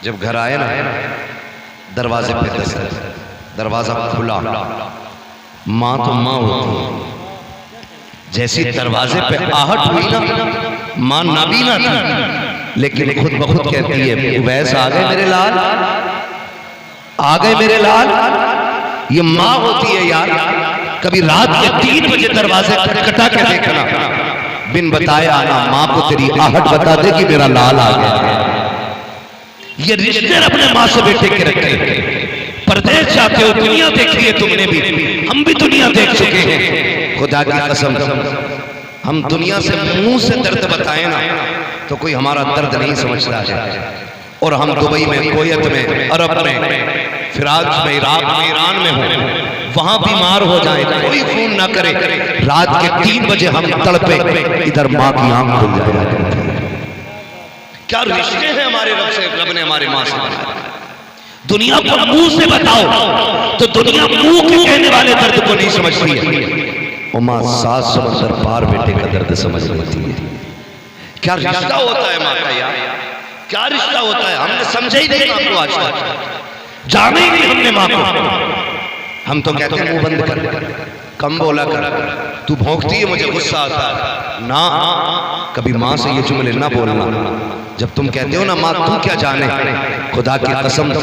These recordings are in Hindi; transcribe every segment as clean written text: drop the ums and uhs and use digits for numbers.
जब घर आए ना, दरवाजे पे दस्तक, दरवाजा खुला, माँ तो माँ होती है, जैसी दरवाजे पे आहट हुई ना, माँ नाबीना थी लेकिन खुद ब खुद कहती है उवैस आ गए मेरे लाल, आ गए मेरे लाल। ये माँ होती है यार। कभी रात के 3 बजे दरवाजे खटखटा के देखना, बिन बताए आना, माँ को तेरी आहट बता दे कि मेरा लाल आ गया। ये रिश्ते अपने माँ से बेटे के रखे। परदेश जाते हो, दुनिया देखी है तुमने भी, हम भी दुनिया देख चुके हैं। खुदा की कसम, हम दुनिया से मुंह से दर्द बताए ना तो कोई हमारा दर्द नहीं समझता है। और हम दुबई में, कुवैत में, अरब में, फिराक में, इराक में, ईरान में हो, वहां बीमार हो जाए, कोई फोन ना करे, रात के 3 बजे हम तड़पे, इधर माँ की आंख खुल जाए। क्या रिश्ते हैं हमारे रब से, रब ने हमारे माँ से बनाया। दुनिया को मुंह से बताओ तो दुनिया मुंह के कहने वाले दर्द को नहीं समझती है। और माँ 7 समंदर पार बेटे का दर्द समझ लेती है। क्या रिश्ता होता है माँ का यार, क्या रिश्ता होता है। हमने समझे ही नहीं माँ को, आज तक जाने ही नहीं हमने माँ को। हम तो कहते हैं मुंह बंद कर, कम बोला कर, तू भौंकती है मुझे गुस्सा आता है ना। कभी माँ से ये जुमले ना बोलना। जब तुम कहते हो ना माँ तू क्या जाने, खुदा की कसम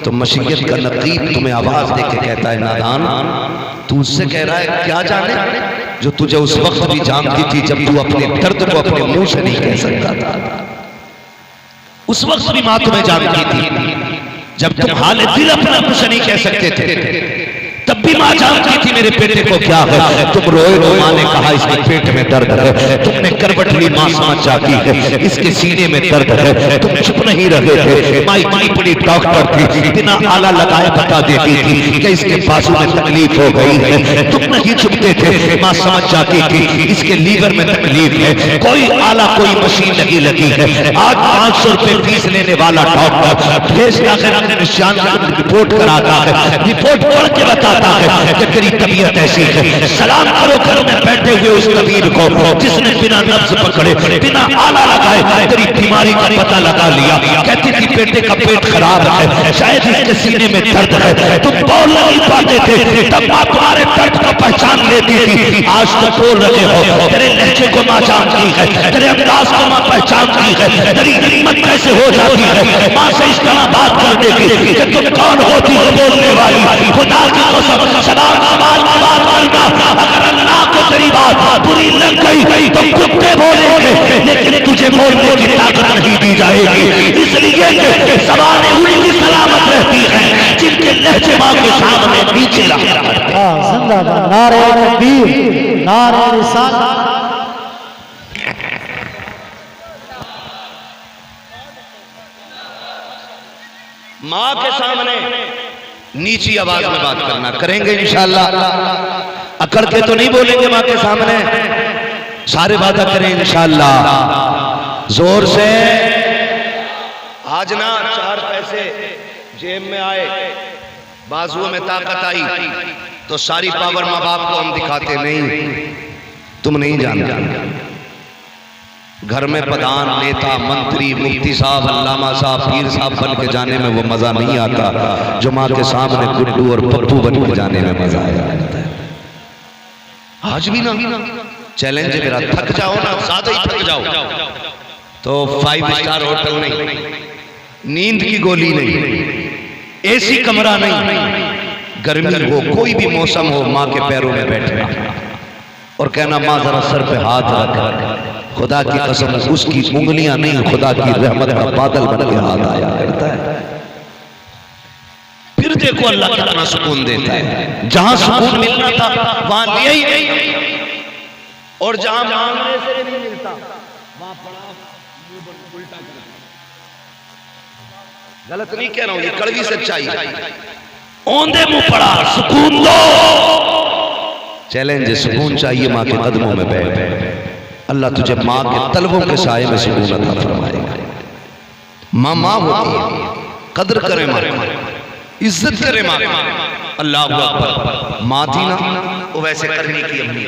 तो मशीयत का नकीब तुम्हें आवाज दे के कहता है नादान, तू उससे कह रहा है क्या जाने जो तुझे उस वक्त भी जानती थी जब तू अपने दर्द को अपने मुंह से नहीं कह सकता था। उस वक्त भी माँ तुम्हें जानती थी जब तुम हाल दिल अपना कुछ नहीं कह सकते थे, तब भी माँ जानती थी मेरे बेटे को क्या है। तुम रोए रो, माँ ने कहा इसके पेट में दर्द है। तुमने करवट ली, माँ समझ जाती है इसके सीने में दर्द है। तुम चुप नहीं रहे थे, माँ इतनी बड़ी डॉक्टर थी, बिना आला लगाए बता देती थी कि इसके बाजू में तकलीफ हो गई है। तुम नहीं चुपते थे, माँ समझ जाती थी इसके लीवर में तकलीफ है। कोई आला कोई मशीन नहीं लगी है। आज 500 रुपए फीस लेने वाला डॉक्टर भेज कर निशान रिपोर्ट कराता है, रिपोर्ट पढ़ के बताता है कि तेरी तबीयत ऐसी है। सलाम करो घर में बैठे हुए उस तबीब को जिसने बिना नब्ज पकड़े, बिना आला लगाए तेरी बीमारी का पता लगा लिया। कहती थी बेटे का पेट खराब है, शायद इसके सीने में दर्द है। तुम बोल नहीं पाते थे, तब माँ तुम्हारे दर्द को पहचान लेती थी। आज तक बोल रहे हो, तेरे लहजे को माँ जानती है, तेरे अंदाज को माँ पहचानती है, तेरी हिम्मत कैसे हो जाती है माँ से इस तरह बात करने की कि तुम कौन होती हो बोलने वाली। खुदा की कसम सलाम सवाल बात करना, अगर अल्लाह को तेरी बात बुरी लग गई तो कुत्ते बोलेंगे, लेकिन तुझे बोलने की ताकत नहीं दी जाएगी। इसलिए ज़बानें उनकी सलामत रहती हैं जिनके लहजे माँ के सामने नीचे रहा। जिंदाबाद, नारे तकबीर, नारे रिसालत। माँ के सामने नीची आवाज में बात करना, करेंगे इंशाअल्लाह। अकड़ के तो नहीं बोलेंगे माँ के सामने, सारे वादा करें इंशाअल्लाह। जोर से आज ना 4 पैसे जेब में आए, बाजुओं में ताकत आई तो सारी पावर माँ बाप को हम दिखाते नहीं। तुम नहीं जानते घर में प्रधान, नेता, मंत्री, मुफ्ती साहब, अल्लामा साहब, पीर साहब बन के जाने में वो मजा नहीं आता जो माँ के सामने गुड्डू और पप्पू बन के जाने में मजा आया करता है। आज भी ना चैलेंज है मेरा, थक जाओ ना, ज्यादा ही थक जाओ तो 5 स्टार होटल नहीं, नींद की गोली नहीं, एसी कमरा नहीं, गर्मी हो, कोई भी मौसम हो, माँ के पैरों में बैठना और कहना माँ जरा सर पे हाथ रख। खुदा की कसम उसकी उंगलियां नहीं, खुदा की रहमत का बादल बन के हाथ आया करता है। फिर देखो अल्लाह कितना सुकून देता है। जहां सुकून मिलना था वहां लिया ही नहीं, और जहां मांगने से नहीं मिलता वहां पड़ा उल्टा कर। गलत नहीं कह रहा हूं, ये कड़वी सच्चाई है। औंधे मुंह पड़ा, सुकून दो। चैलेंज, सुकून चाहिए माँ के कदमों में बैठ, अल्लाह तुझे माँ के तलवों के साए में सुकून अता फरमाएगा। माँ माँ होती है, कदर करे माँ, इज्जत करे माँ। अल्लाह अकबर। माँ थी ना वो वैसे करने की अम्मी,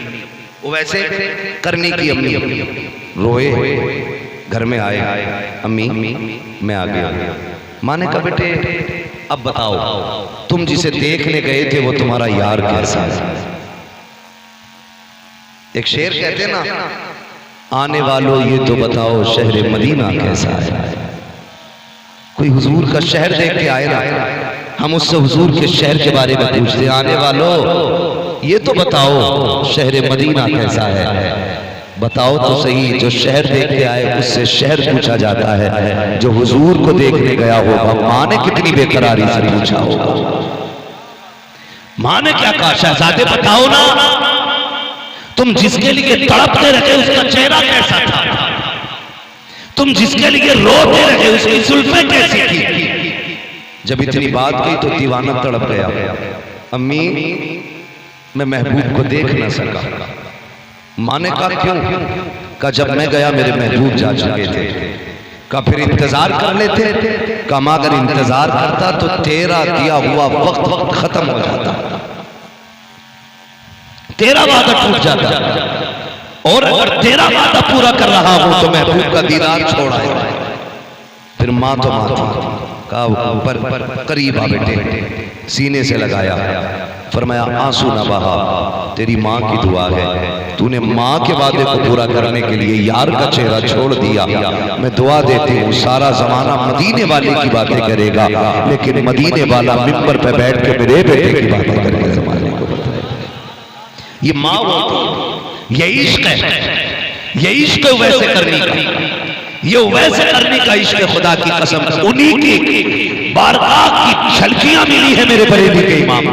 वो वैसे करने की अम्मी। रोए, घर में आए, अम्मी मैं आ गया, माँ ने कहा बेटे अब बताओ, तुम जिसे देखने गए थे वो तुम्हारा यार कैसा है? एक शेर कहते ना, आने वालों ये तो बताओ शहर मदीना कैसा है। कोई हुजूर का शहर देख के आए ना, हम उससे हुजूर के शहर के बारे में पूछते, आने वालों ये तो बताओ शहर मदीना कैसा है। बताओ तो सही, जो शहर देख के आए उससे शहर पूछा जाता है, जो हुजूर को देखने गया होगा माँ ने कितनी बेकरारी से पूछा होगा। माँ ने क्या कहा, शहजादे बताओ ना, तुम जिसके लिए तड़पते रहे उसका चेहरा कैसा था? तुम जिसके लिए रोते रहे उसकी जुल्फें कैसी थी? जब इतनी बात कही तो दीवाना तड़प गया। अम्मी मैं महबूब को देख ना सका। माँ ने कहा क्यों? कहा जब मैं गया मेरे महबूब जा चुके थे। कहा फिर इंतजार कर लेते? कहा अगर इंतजार करता तो तेरा दिया हुआ वक्त खत्म हो जाता, तेरा वादा टूट जाता, और अगर तेरा वादा पूरा कर रहा हूं तो महबूब का दीदार छोड़ आया। फिर माँ तो माँ थी, कहा पर करीब आ बेटे, सीने से लगाया, फरमाया आंसू न बहा, तेरी माँ की दुआ है, तूने माँ के वादे को पूरा करने के लिए यार का चेहरा छोड़ दिया। मैं दुआ देती हूँ सारा जमाना मदीने वाले की बातें करेगा, लेकिन मदीने वाला मिंबर पे बैठ के मेरे बेटे की बातें करेगा जमाने को। ये माँ होती, ये इश्क है, ये इश्क वैसे करने का, ये वैसे करने का इश्क खुदा की कसम। उन्हीं की बारगाह की झलकियां मिली है मेरे बरेली के इमाम,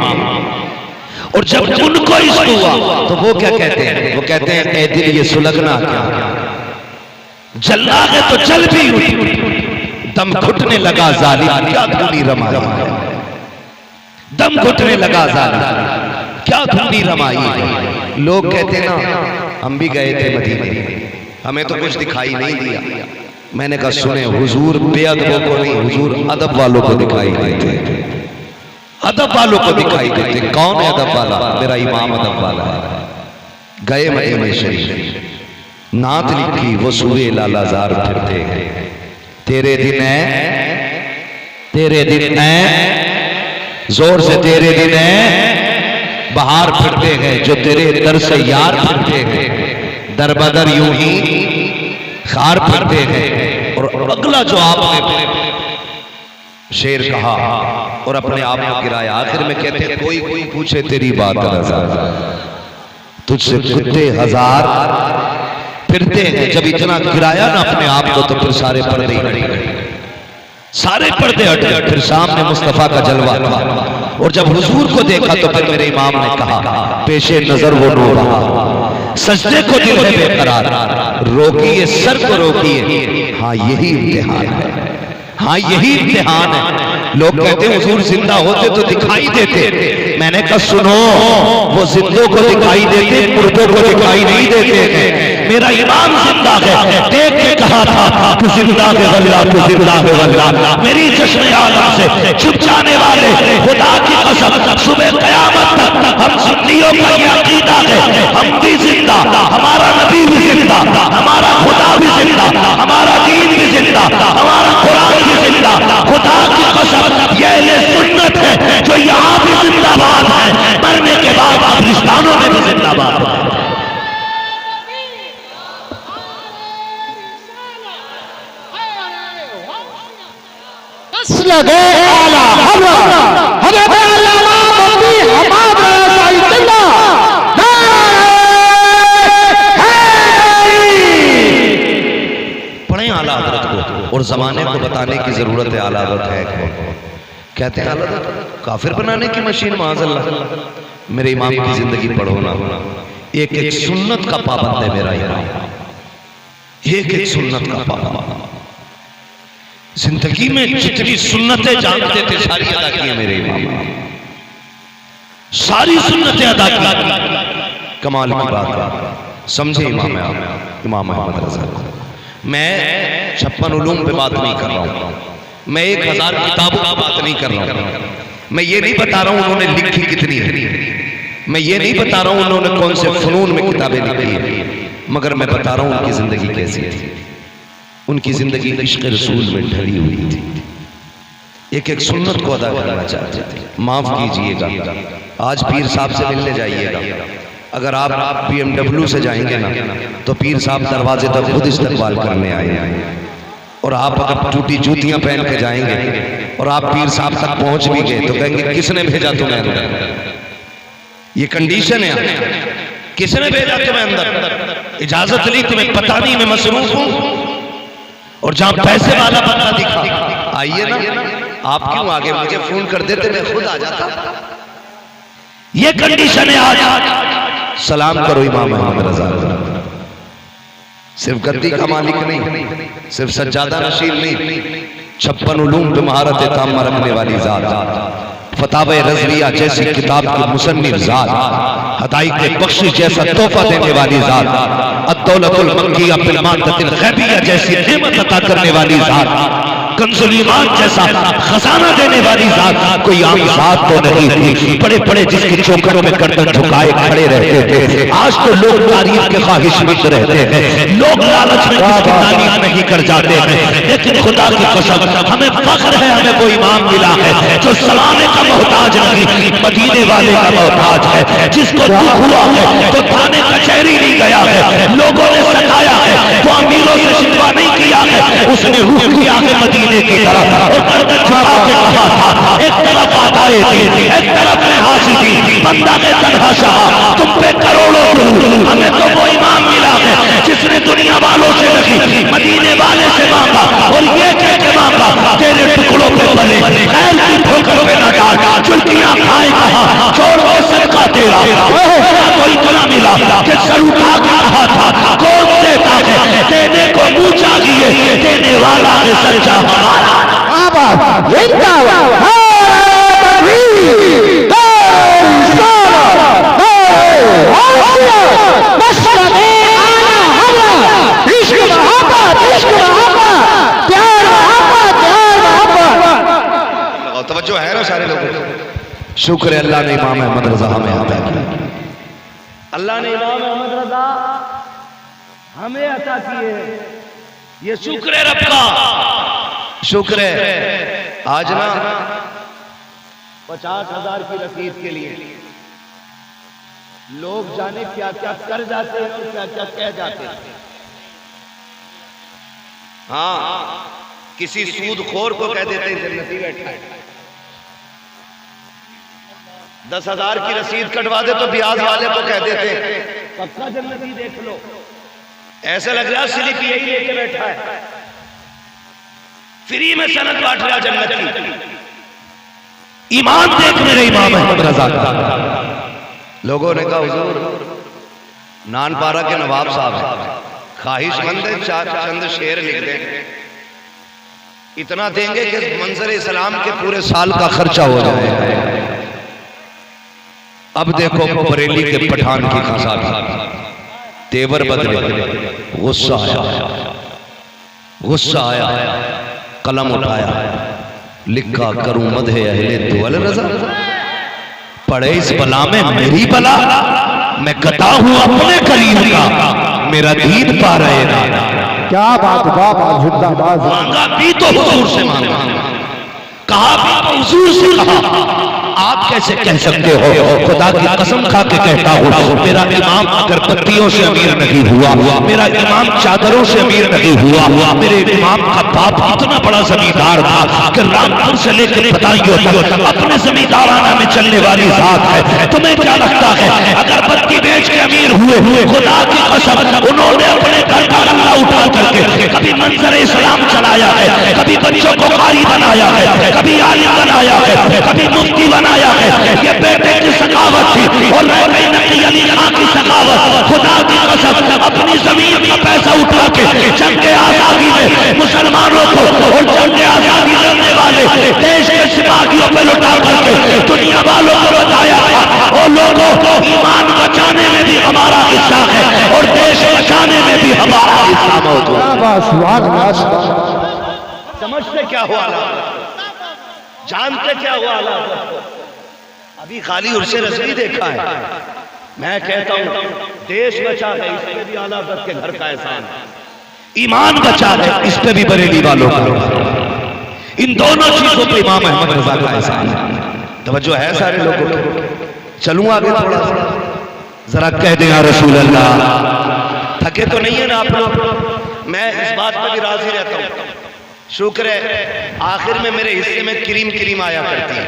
और जब उनको इश्क हुआ तो वो क्या कहते हैं? वो कहते हैं ए दिल ये सुलगना क्या, जलना है तो जल भी उठी, दम घुटने लगा जालिम क्या धूनी रमाई, दम घुटने लगा जालिम क्या धूनी रमाई। लोग कहते ना हम भी गए थे मदीने, हमें तो कुछ दिखाई नहीं दिया। मैंने कहा सुने, हुजूर बेअदबों को नहीं, हुजूर अदब वालों को दिखाई देते, अदब वालों को दिखाई देते। कौन है अदब वाला? मेरा इमाम अदब वाला है। गए मदीने शरीफ, नात लिखी वो सूए लालाजार फिरते हैं, तेरे दिन है, तेरे दिन है, जोर से तेरे दिन है, बाहर फिरते हैं जो तेरे दर से यार फिरते हैं, दर बदर यूं ही खार फिरते हैं। और अगला जो आपने शेर कहा और अपने आप को गिराया, आखिर में कहते हैं कोई कोई पूछे तेरी बात रज़ा, तुझसे कुत्ते हजार फिरते हैं। जब इतना गिराया ना अपने आप को तो फिर सारे पर्दे हट गए, सारे पर्दे हट गए, फिर सामने मुस्तफा का जलवा था। और जब हुजूर को देखा तो फिर मेरे इमाम ने कहा पेशे नजर वो नो रहा, सजदे को दिल है बेकरार, रोकिए सर को रोकिए, हाँ यही इम्तिहान है, हाँ यही इम्तिहान है। लोग कहते हैं हुजूर जिंदा होते तो दिखाई देते, मैंने कहा सुनो, वो जिंदों को दिखाई देते, मुर्दों को दिखाई नहीं देते हैं। मेरा इमाम जिंदा है, देख के कहा था तू जिंदा है वल्लाह, तू जिंदा है वल्लाह। मेरी चश्मे आला से छुप जाने वाले खुदा की कसम, सुबह कयामत तक हम सुन्नियों का ये अकीदा है, हम भी जिंदा, हमारा नबी भी जिंदा, हमारा खुदा भी जिंदा, हमारा दीन भी जिंदा, हमारा कुरान भी जिंदा। खुदा की कसम ये सुन्नत है जो यहाँ भी जिंदाबाद है, मरने के बाद कब्रिस्तानों में भी जिंदाबाद है। लगे आला हजरत अल्लामा मुफ्ती हमाद साइदुल्लाह पढ़े आला हजरत को, और जमाने को बताने की जरूरत है आला हजरत है कौन। कहते हैं आला हजरत काफिर बनाने की मशीन, माज़अल्लाह। मेरे इमाम की जिंदगी पढ़ो ना, एक एक सुन्नत का पाबंद है मेरा इमाम, एक एक सुन्नत का पाबंद। जिंदगी में जितनी सुन्नतें जानते थे सारी अदा की मेरे इमाम, सारी सुन्नतें अदा की। कमाल की बात है, समझे इमाम अहमद रज़ा को। मैं 56 उलूम पे बात नहीं कर रहा हूँ, मैं 1000 किताबों की बात नहीं कर रहा हूँ, मैं ये नहीं बता रहा हूँ उन्होंने लिखी कितनी है, मैं ये नहीं बता रहा हूँ उन्होंने कौन से फनून में किताबें लिखी है, मगर मैं बता रहा हूँ उनकी जिंदगी कैसी थी। उनकी जिंदगी इश्क़ रसूल में ढली हुई थी, एक एक सुन्नत को अदा करना चाहते थे। माफ कीजिएगा, आज पीर साहब से मिलने जाइएगा, अगर आप BMW से जाएंगे ना तो पीर साहब दरवाजे तक खुद इस्तकबाल करने आए, और आप अगर टूटी जूतियां पहन के जाएंगे और आप पीर साहब तक पहुंच भी गए तो कहेंगे किसने भेजा तुम्हें अंदर? ये कंडीशन है, किसने भेजा तुम्हें अंदर? इजाजत ली, तुम्हें पता नहीं मैं मसरूफ हूं, और जहां पैसे वाला बंदा दिखा आइए ना, आप क्यों आगे मुझे फोन कर देते, मैं खुद आ जाता। ये कंडीशन है आज। सलाम करो इमाम अहमद रजा, सिर्फ गद्दी का मालिक नहीं, सिर्फ सज्जादा नशीन नहीं, 56 उलूम पे महारत तामा रखने वाली जात, फतावे रज़विया जैसी किताब के मुसन्निफ जात, हदायत बख्शिश जैसा तोहफा देने वाली जात, अद्दौलतुल मक्किया बिल मादतिल ग़ैबिया जैसी नेमत अता करने वाली जात, कंजुल ईमान जैसा खजाना देने वाली जात कोई आम जात तो नहीं थी। बड़े बड़े जिसके चौखटों में गर्दन झुकाए खड़े रहते थे, आज तो लोग तारीफ के ख्वाहिशमंद रहते हैं, लोग लालच में इसकी तारीफ नहीं कर जाते हैं, लेकिन खुदा की कसम हमें फख्र है, हमें वो इमाम मिला है जो सलामे का मोहताज नहीं, मदीने वाले का मोहताज है, जिसको दुख हुआ है तो थाने कचहरी नहीं गया है, लोगों ने सताया है तो अमीरों से शिकवा नहीं किया है, उसने रुख किया है मदीने की तरफ और गर्दन झुका के कहा था, एक तरफ आदाए थी, एक तरफ में हासिल थी, बंदा के तन्हा शाह तुम पे करोड़ों दूर, हमें तो वो इमाम मिला है जिसने दुनिया वालों से नहीं मदीने वाले से मांगा, और ये कह के मांगा तेरे टुकड़ों पे पले खैर की ठोकर पे न डाल, चुल्कियां खाए कहा छोड़ दो सदका तेरा, कोई इतना मिला कि सर उठा के कहा था कौन देता है, देने को मुंह चाहिए, देने वाला है सच्चा हमारा। तवज्जो है ना सारे लोगों को? शुक्र है अल्लाह ने इमाम अहमद रजा हमें अता किया, अल्लाह ने इमाम अहमद रजा हमें अता किए, ये शुक्र है रब का, शुक्र है। आज ना 50,000 की रसीद के लिए लोग जाने क्या क्या कर जाते हैं और क्या क्या कह जाते हैं। हाँ, किसी सूदखोर को कह देते हैं जन्नती बैठा है, 10,000 की रसीद कटवा दे तो ब्याज वाले को कह देते पक्का जन्नती देख लो, ऐसा लग रहा है स्लिप यही लेके बैठा है, फ्री में सनद बांट रहा जन्नती। ईमान देख मेरे इमाम अहमद रजा का। लोगों ने कहा हुजूर नानपारा के नवाब साहब है, ख्वाहिशमंद है, चंद शेर लिख दें, इतना देंगे कि मंजर इस्लाम के पूरे साल का खर्चा हो जाए। अब देखो बरेली के पठान की खसा तेवर बदले, गुस्सा आया, कलम उठाया, लिखा करूं मदहे अहले दुअल रजा, पढ़े इस बला में मेरी बला, मैं कता हूं अपने करीब का, मेरा दीद पा रहे ना। क्या बात, जिंदाबाद। मांगा भी तो हुजूर से मांगा, कहा भी तो हुजूर से कहा। आप कैसे कह सकते हो, खुदा की कसम खा के कहता हूँ, मेरा इमाम अगरबत्तियों से अमीर नहीं हुआ, मेरा इमाम चादरों से अमीर नहीं हुआ, मेरे इमाम का बाप इतना बड़ा जमींदार था कि रामपुर से लेकर बताइयो तक अपने जमींदाराना में चलने वाली जात है। तुम्हें क्या लगता है अगरबत्ती बेच के अमीर हुए? खुदा की कसम उन्होंने अपने घर का गल्ला उठा करके कभी मंजर इस्लाम चलाया है, कभी बच्चों को कारी बनाया है, कभी आलिम बनाया है, कभी मुफ्ती बनाया है। ये बेटे की सखावत थी और नबी अली खां की सखावत। खुदा की कसम अपनी जमीन का पैसा उठा के जंग आजादी में मुसलमानों को और जंग आजादी लड़ने वाले देश के सिपाहियों पर लुटा करके दुनिया वालों को बताया और लोगों को ईमान बचाने में भी हमारा हिस्सा है और देश बचाने में भी हमारा हिस्सा मौजूद है। समझते क्या हुआ, जानते क्या हुआ? अभी खाली उर्से रज़वी देखा है। मैं कहता हूं देश बचा है, इस पे भी आला हज़रत के घर का एहसान है। ईमान बचा है, इस पे भी बरेली वालों का। इन दोनों चीजों पे इमाम अहमद रजा का एहसान है। तवज्जो है सारे लोगों की। चलूं आगे थोड़ा सा, जरा कह दें या रसूल अल्लाह। थके तो नहीं है ना आप लोग? मैं इस बात पर भी राजी रहता हूं। शुक्र है आखिर में मेरे हिस्से में क्रीम क्रीम आया करती है।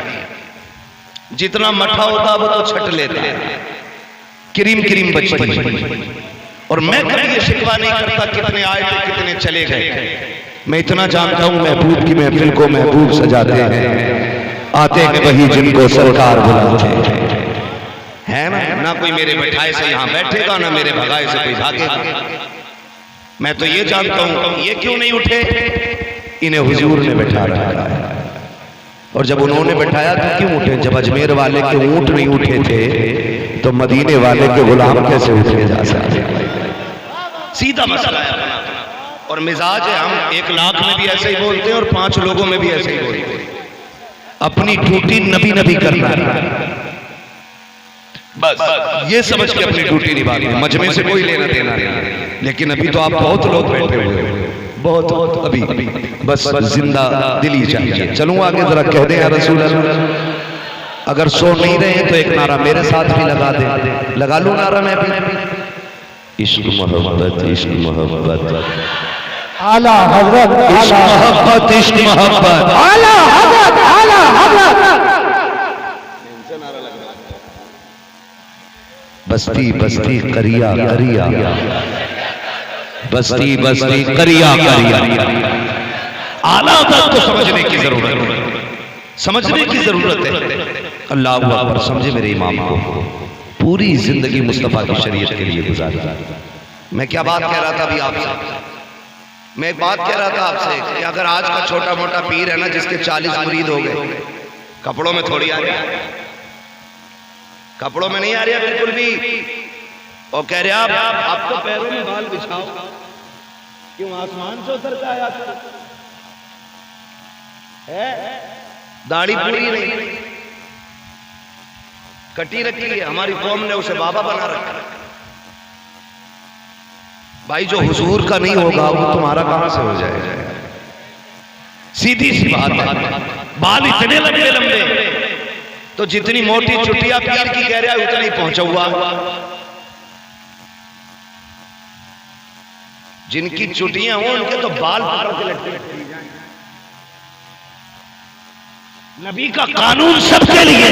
जितना मठा होता वो तो छट लेता है, क्रीम क्रीम बचती है। और मैं कभी ये शिकवा नहीं करता कितने आए थे कितने चले गए। मैं इतना जानता हूं महबूब की महफिल को महबूब सजाते हैं, आते हैं वही जिनको सरकार बुलाते है ना कोई मेरे बैठाए से यहां बैठेगा, ना मेरे भगाए से कोई भागेगा। मैं तो ये जानता हूं ये क्यों नहीं उठे, इन्हें हुजूर ने बैठा रखा है। और जब उन्होंने बैठाया तो क्यों उठे? जब अजमेर वाले के ऊंट नहीं उठे थे तो मदीने वाले के गुलाम कैसे उठे जा सकते? सीधा मसला है अपना। और मिजाज है, हम 1 लाख में भी ऐसे ही बोलते हैं और 5 लोगों में भी ऐसे ही बोलते हैं। अपनी ड्यूटी नबी नबी करना है, बस ये समझ के अपनी ड्यूटी निभानी है। मजमे से कोई लेना देना नहीं। लेकिन अभी तो आप बहुत लोग बैठे हुए हैं, बहुत अभी बस जिंदा दिली चाहिए। चलूं आगे, जरा कह दें या रसूल अल्लाह। अगर सो नहीं रहे तो एक नारा मेरे साथ भी लगा दे। लगा लूं नारा मैं भी? इश्क मोहब्बत, इश्क मोहब्बत, आला हजरत, इश्क मोहब्बत, इश्क मोहब्बत, आला हजरत, आला हजरत। बस्ती बस्ती करिया करिया, बस्ती बस्ती करिया करिया। आला तक तो समझने की जरूरत है, समझने की जरूरत है। अल्लाह अकबर। समझे मेरे इमाम को, पूरी जिंदगी मुस्तफा की शरीयत के लिए गुजारी। मैं क्या बात कह रहा था अभी आपसे? मैं एक बात कह रहा था आपसे कि अगर आज का छोटा मोटा पीर है ना, जिसके 40 मुरीद हो गए, कपड़ों में थोड़ी आ रहा, कपड़ों में नहीं आ रहा बिल्कुल भी। और कह रहे आप तो पैरों में बाल बिछाओ, क्यों आसमान से उतर के आया है? दाढ़ी पूरी नहीं, कटी रखी है। हमारी कौम ने उसे बाबा बना रखा है। भाई जो हुजूर का नहीं होगा वो तुम्हारा कहां से हो जाएगा? सीधी सी बात है। बाल इतने लंबे लंबे तो जितनी मोटी चुटिया पीर की कह रहा है उतना ही पहुंचा हुआ। जिनकी चुटियां हो उनके तो बाल पकड़ के लटके। नबी का कानून सबके लिए,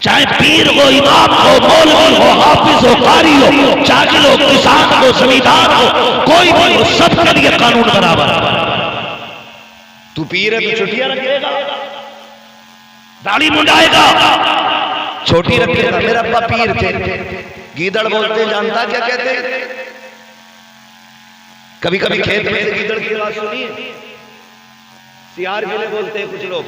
चाहे पीर हो, इमाम हो, मौलवी हो, हाफिज हो, कारी हो, चाकिल हो, किसान हो, जमींदार हो, कोई भी हो, सबके लिए कानून बराबर। तू पीर है तो चुटिया रखेगा, दाढ़ी मुंडाएगा, छोटी रखेगा। मेरा अब्बा पीर थे, गीदड़ बोलते, जानता क्या कहते? कभी कभी खेत में से गीदड़ की आवाज सुनिए, सियार गिले बोलते हैं कुछ लोग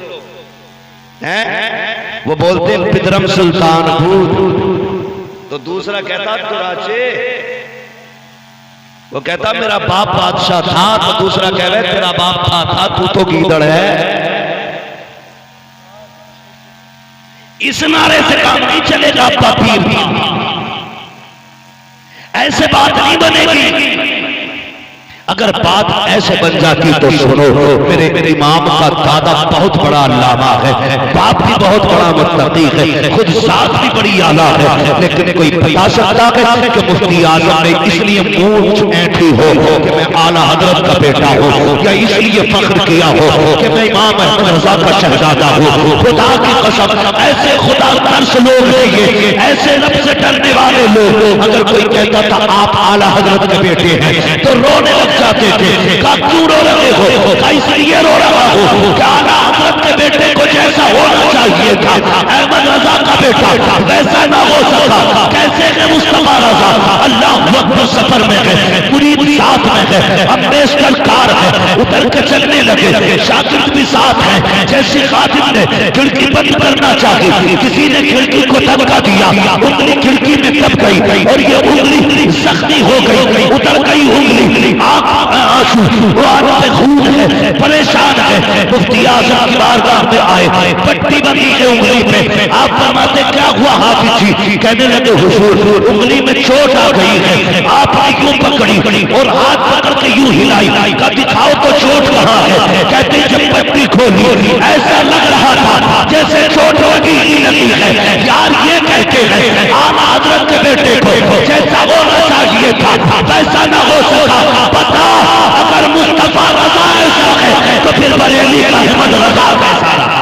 हैं, वो बोलते हैं पितरम सुल्तान भूत। तो दूसरा कहता तुराचे, वो कहता मेरा बाप बादशाह था। तो दूसरा कह रहे तेरा बाप था तू तो गीदड़ है। इस नारे से काम नहीं चलेगा। अब्बा पीर ऐसे बात नहीं बनेगी। अगर बात ऐसे बन जाती तो सुनो, मेरे इमाम का दादा बहुत बड़ा अल्लामा है, बाप भी बहुत बड़ा मुत्तकी है, खुद साथ भी बड़ी आला है। लेकिन कोई बता सकता है कि मुफ्ती आजम ने इसलिए मूंछ ऐंठी हो कि मैं आला हजरत का बेटा हूँ, या इसलिए फख्र किया हो कि मैं इमाम अहमद रजा का शहजादा हूँ? खुदा की कसम, ऐसे खुदा तरस लोग हैं, ऐसे रब से डरने वाले लोग। अगर कोई कहता था आप आला हजरत के बेटे हैं तो रोने लग जाते थे। क्यों रो रहे हो? इसलिए रो रहा हो कि आला हजरत के बेटे को जैसा होना चाहिए था अहमद रजा का बेटा वैसा ना हो सका। कैसे है मुस्तफा रजा? अल्लाह अकबर, सफर में है, मुरीद साथ में है, अम्बेसडर कार है, उतर के चलने लगे, शागिर्द भी साथ है। जैसे खादिम ने खिड़की बंद करना चाहिए, किसी ने खिड़की को धक्का दिया, उंगली खिड़की में दब गई और ये उंगली जख्मी हो गई, उतर गई उंगली, आंख वो आलम पे खून है, परेशान है। मुफ्ती आज़म की बारगाह में आए, पट्टी बंदी है उंगली पे। आप फरमाते क्या हुआ हाफिज जी? कहने लगे हुजूर उंगली में चोट आ गई है। आपने यूं पकड़ी और हाथ पकड़ के यूं हिलाई, का दिखाओ तो चोट कहाँ है? कहते जब पट्टी खोली ऐसा लग रहा था जैसे चोट लगी ही लगी है। यार ये कहते हैं आला हजरत के बेटे को जैसा होना चाहिए था वैसा ना हो सका। पता अगर मुस्तफा रजा ऐसा है तो फिर बरेली का अहमद रजा कैसा रहा?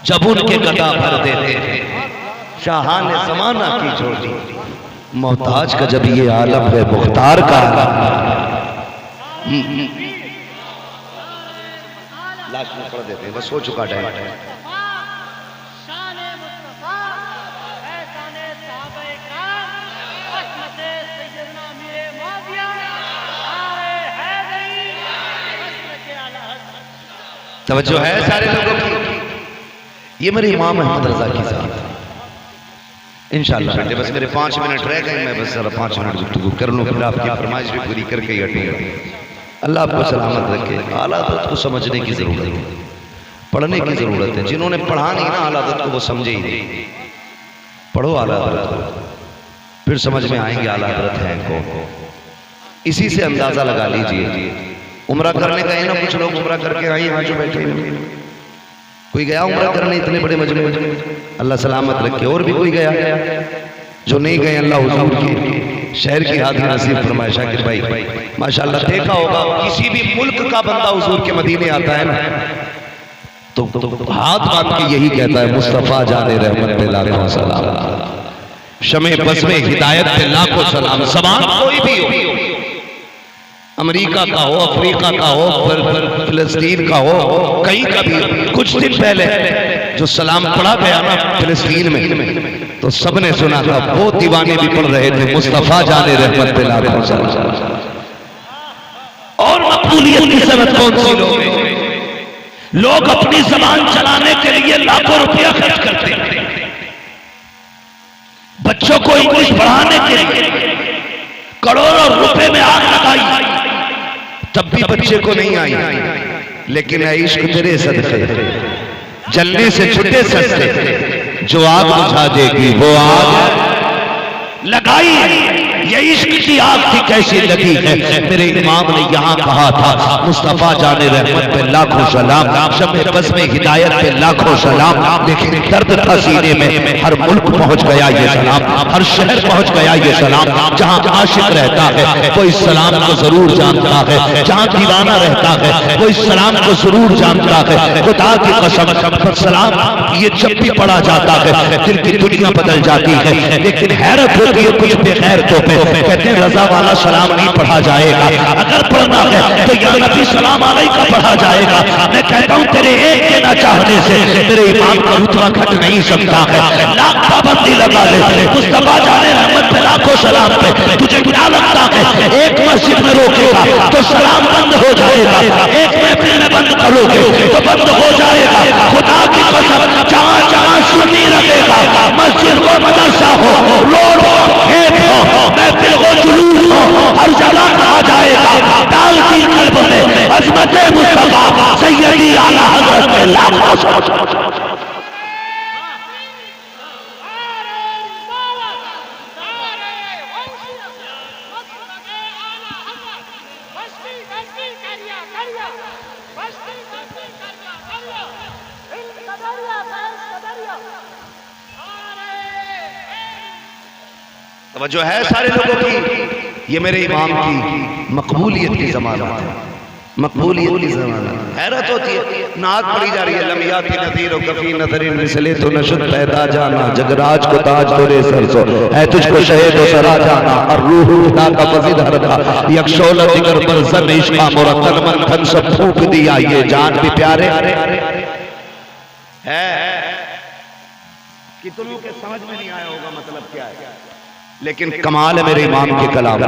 जब उनके गदा भर देते थे शाह ने जमाना की छोड़ी। मोहताज का जब ये आलम है, मुख्तार का लास्ट में पढ़ देते हैं, बस हो चुका टाइम। तवज्जो है सारे लोगों की। ये मेरे इमाम अहमद रजा की साहब इंशाअल्लाह बेटे, बस मेरे 5 मिनट रह गए, मैं बस जरा 5 मिनट गुफ्तगू कर लूँ, फिर आपकी फरमाइश भी पूरी करके ही हटूंगा। अल्लाह आपको सलामत रखे। आला हज़रत को समझने की जरूरत है, पढ़ने की जरूरत है। जिन्होंने पढ़ा नहीं ना आला हज़रत को वो समझे ही नहीं। पढ़ो आला हज़रत को, फिर समझ में आएंगे आला हज़रत हैं को। इसी से अंदाजा लगा लीजिए। उम्रा करने गए ना कुछ लोग, उम्रा करके आए यहाँ जो बैठे हैं, कोई गया उम्रा करने इतने बड़े मजमे में, अल्लाह सलामत रखे। और भी कोई गया जो नहीं गए, अल्लाह हुजूर की शहर की हाजिर नसीब फरमाए। शाकिर भाई माशाअल्लाह देखा होगा किसी भी मुल्क का बंदा हुजूर के मदीने आता है ना तो हाथ बांध के यही कहता है मुस्तफा जाने रहमत पे लाखों सलाम, शमे बस में हिदायत पे लाखों सलाम। सवाल कोई भी हो, अमेरिका का हो, अफ्रीका का हो, फिलिस्तीन का हो, कहीं का भी। कुछ दिन पहले जो सलाम पढ़ा गया ना फिलिस्तीन में, तो सबने सुना था, वो दीवाने भी पढ़ रहे थे मुस्तफा जाने रहमत पे लाखों सलाम। और मकबूलियत की सनत कौन सी लोग अपनी जबान चलाने के लिए लाखों रुपया खर्च करते हैं। बच्चों को इंग्लिश पढ़ाने के लिए करोड़ों रुपए में आग लगाई, तब भी बच्चे को नहीं आई। लेकिन ऐ इश्क तेरे सदके जलने से छुटे सस्ते, जो आग बुझा देगी वो आग लगाई। ये इश्क की आग थी कैसी लगी है। मेरे इमाम ने यहाँ कहा था मुस्तफा जाने रहमत पे लाखों सलाम, शमे बस में हिदायत पे लाखों सलाम। लेकिन दर्द था सीने में, हर मुल्क पहुंच गया ये सलाम, हर शहर पहुंच गया ये सलाम। जहाँ आशिक रहता है वो इस सलाम को जरूर जानता है, जहाँ दीवाना रहता है वो इस सलाम को जरूर जानता है। खुदा की कसम सलाम ये जब भी पढ़ा जाता है दिल की दुनिया बदल जाती है। लेकिन हैरत होती है कुछ बेगैरतों पे, कहते हैं रजा वाला सलाम नहीं पढ़ा जाएगा, अगर पढ़ना है तो या नबी सलाम अलैका पढ़ा जाएगा। मैं कहता हूं तेरे एक के ना चाहने से मेरे इमाम का रुतबा घट नहीं सकता है। लाख पाबंदी लगा ले, मुस्तफा जाने रहमत पे लाखों सलाम पे। तुझे क्या लगता है एक मस्जिद में रोकेगा तो सलाम बंद हो जाएगा, एक महफिल में बंद करोगे तो बंद हो जाएगा? खुदा की कसम जहां जहां सुन्नी रखेगा, मस्जिद हो मदरसा हो, रोड हो, खेत हो, महफिल हो, जुलूस हो, हर जगह कहा जाएगा डाल की कल्ब में अज़मत मुस्तफा सैयदी आला हज़रत के लाखों। जो है सारे लोगों की, ये मेरे इमाम की मकबूलियत की ज़मानत है, मकबूलियत की ज़मानत। हैरत होती है नात पढ़ी जा रही है, लमियाती नज़ीर और कफी नज़रिन मिसले तो नशद पैदा जाना, जगराज को ताज तोरे सरसो है तुझको शहीद सरा जाना, और रूह खुदा का फज़िल हरका यकशोल दिगर पर ज़र इश्क़ा मुरतन मन खन सब फूंक दिया, ये जान भी प्यारे है। कितनों के समझ में नहीं आया होगा मतलब क्या है, लेकिन कमाल है मेरे इमाम के कलाम।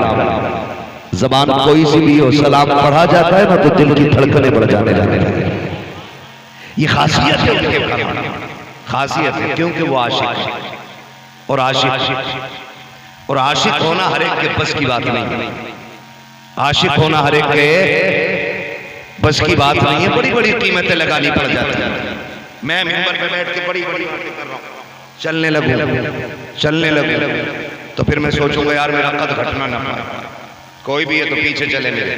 जबान कोई सी भी हो, सलाम पढ़ा जाता है ना तो दिल की धड़कनें बढ़ जाने लगती हैं। ये खासियत है उनके कलाम, खासियत है क्योंकि वो आशिक है, और आशिक होना हर एक के बस की बात नहीं। आशिक होना हर एक के बस की बात नहीं है, बड़ी बड़ी कीमतें लगानी पड़ जाती है। मैं मिंबर पे बैठ के बड़ी बड़ी बातें कर रहा हूँ, चलने लगूं तो फिर मैं सोचूंगा यार मेरा कद घटना ना पाए, कोई भी है तो पीछे चले मेरे,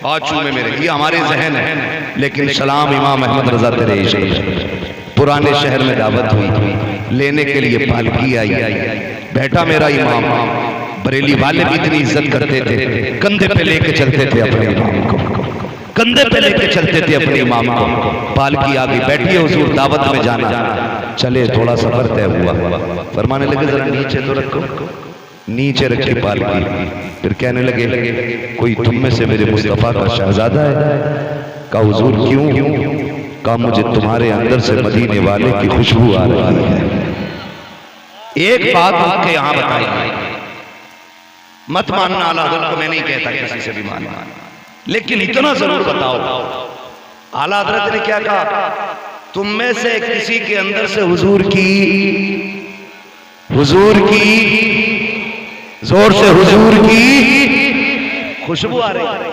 हाथ चूमे मेरे, ये हमारे जहन है। लेकिन सलाम इमाम अहमद रजा तेरे इश्क, पुराने शहर में दावत हुई, लेने के लिए पालकी आई, बैठा मेरा इमाम। बरेली वाले भी इतनी इज्जत करते थे, कंधे पे लेके चलते थे अपने इमाम को, कंधे पे लेके चलते थे अपने इमाम को। पालकी आ गई, बैठिए हुजूर दावत में जाना, चले, थोड़ा सफर तय हुआ, फरमाने लगे जरा नीचे तो रखो, नीचे रखी पालकी। फिर कहने लगे कोई तुम में से मेरे मुस्तफा का शहजादा है? कहा हुजूर क्यों? कहा मुझे तुम्हारे अंदर से मदीने वाले की खुशबू आ रही है। एक बात आपके यहां बताई, मत मानना आला हज़रत को, मैं नहीं कहता किसी से भी मानना, लेकिन इतना जरूर बताओ आला हज़रत ने क्या कहा? तुम में से किसी के अंदर से हुजूर की जोर से हुजूर की खुशबू आ रही है।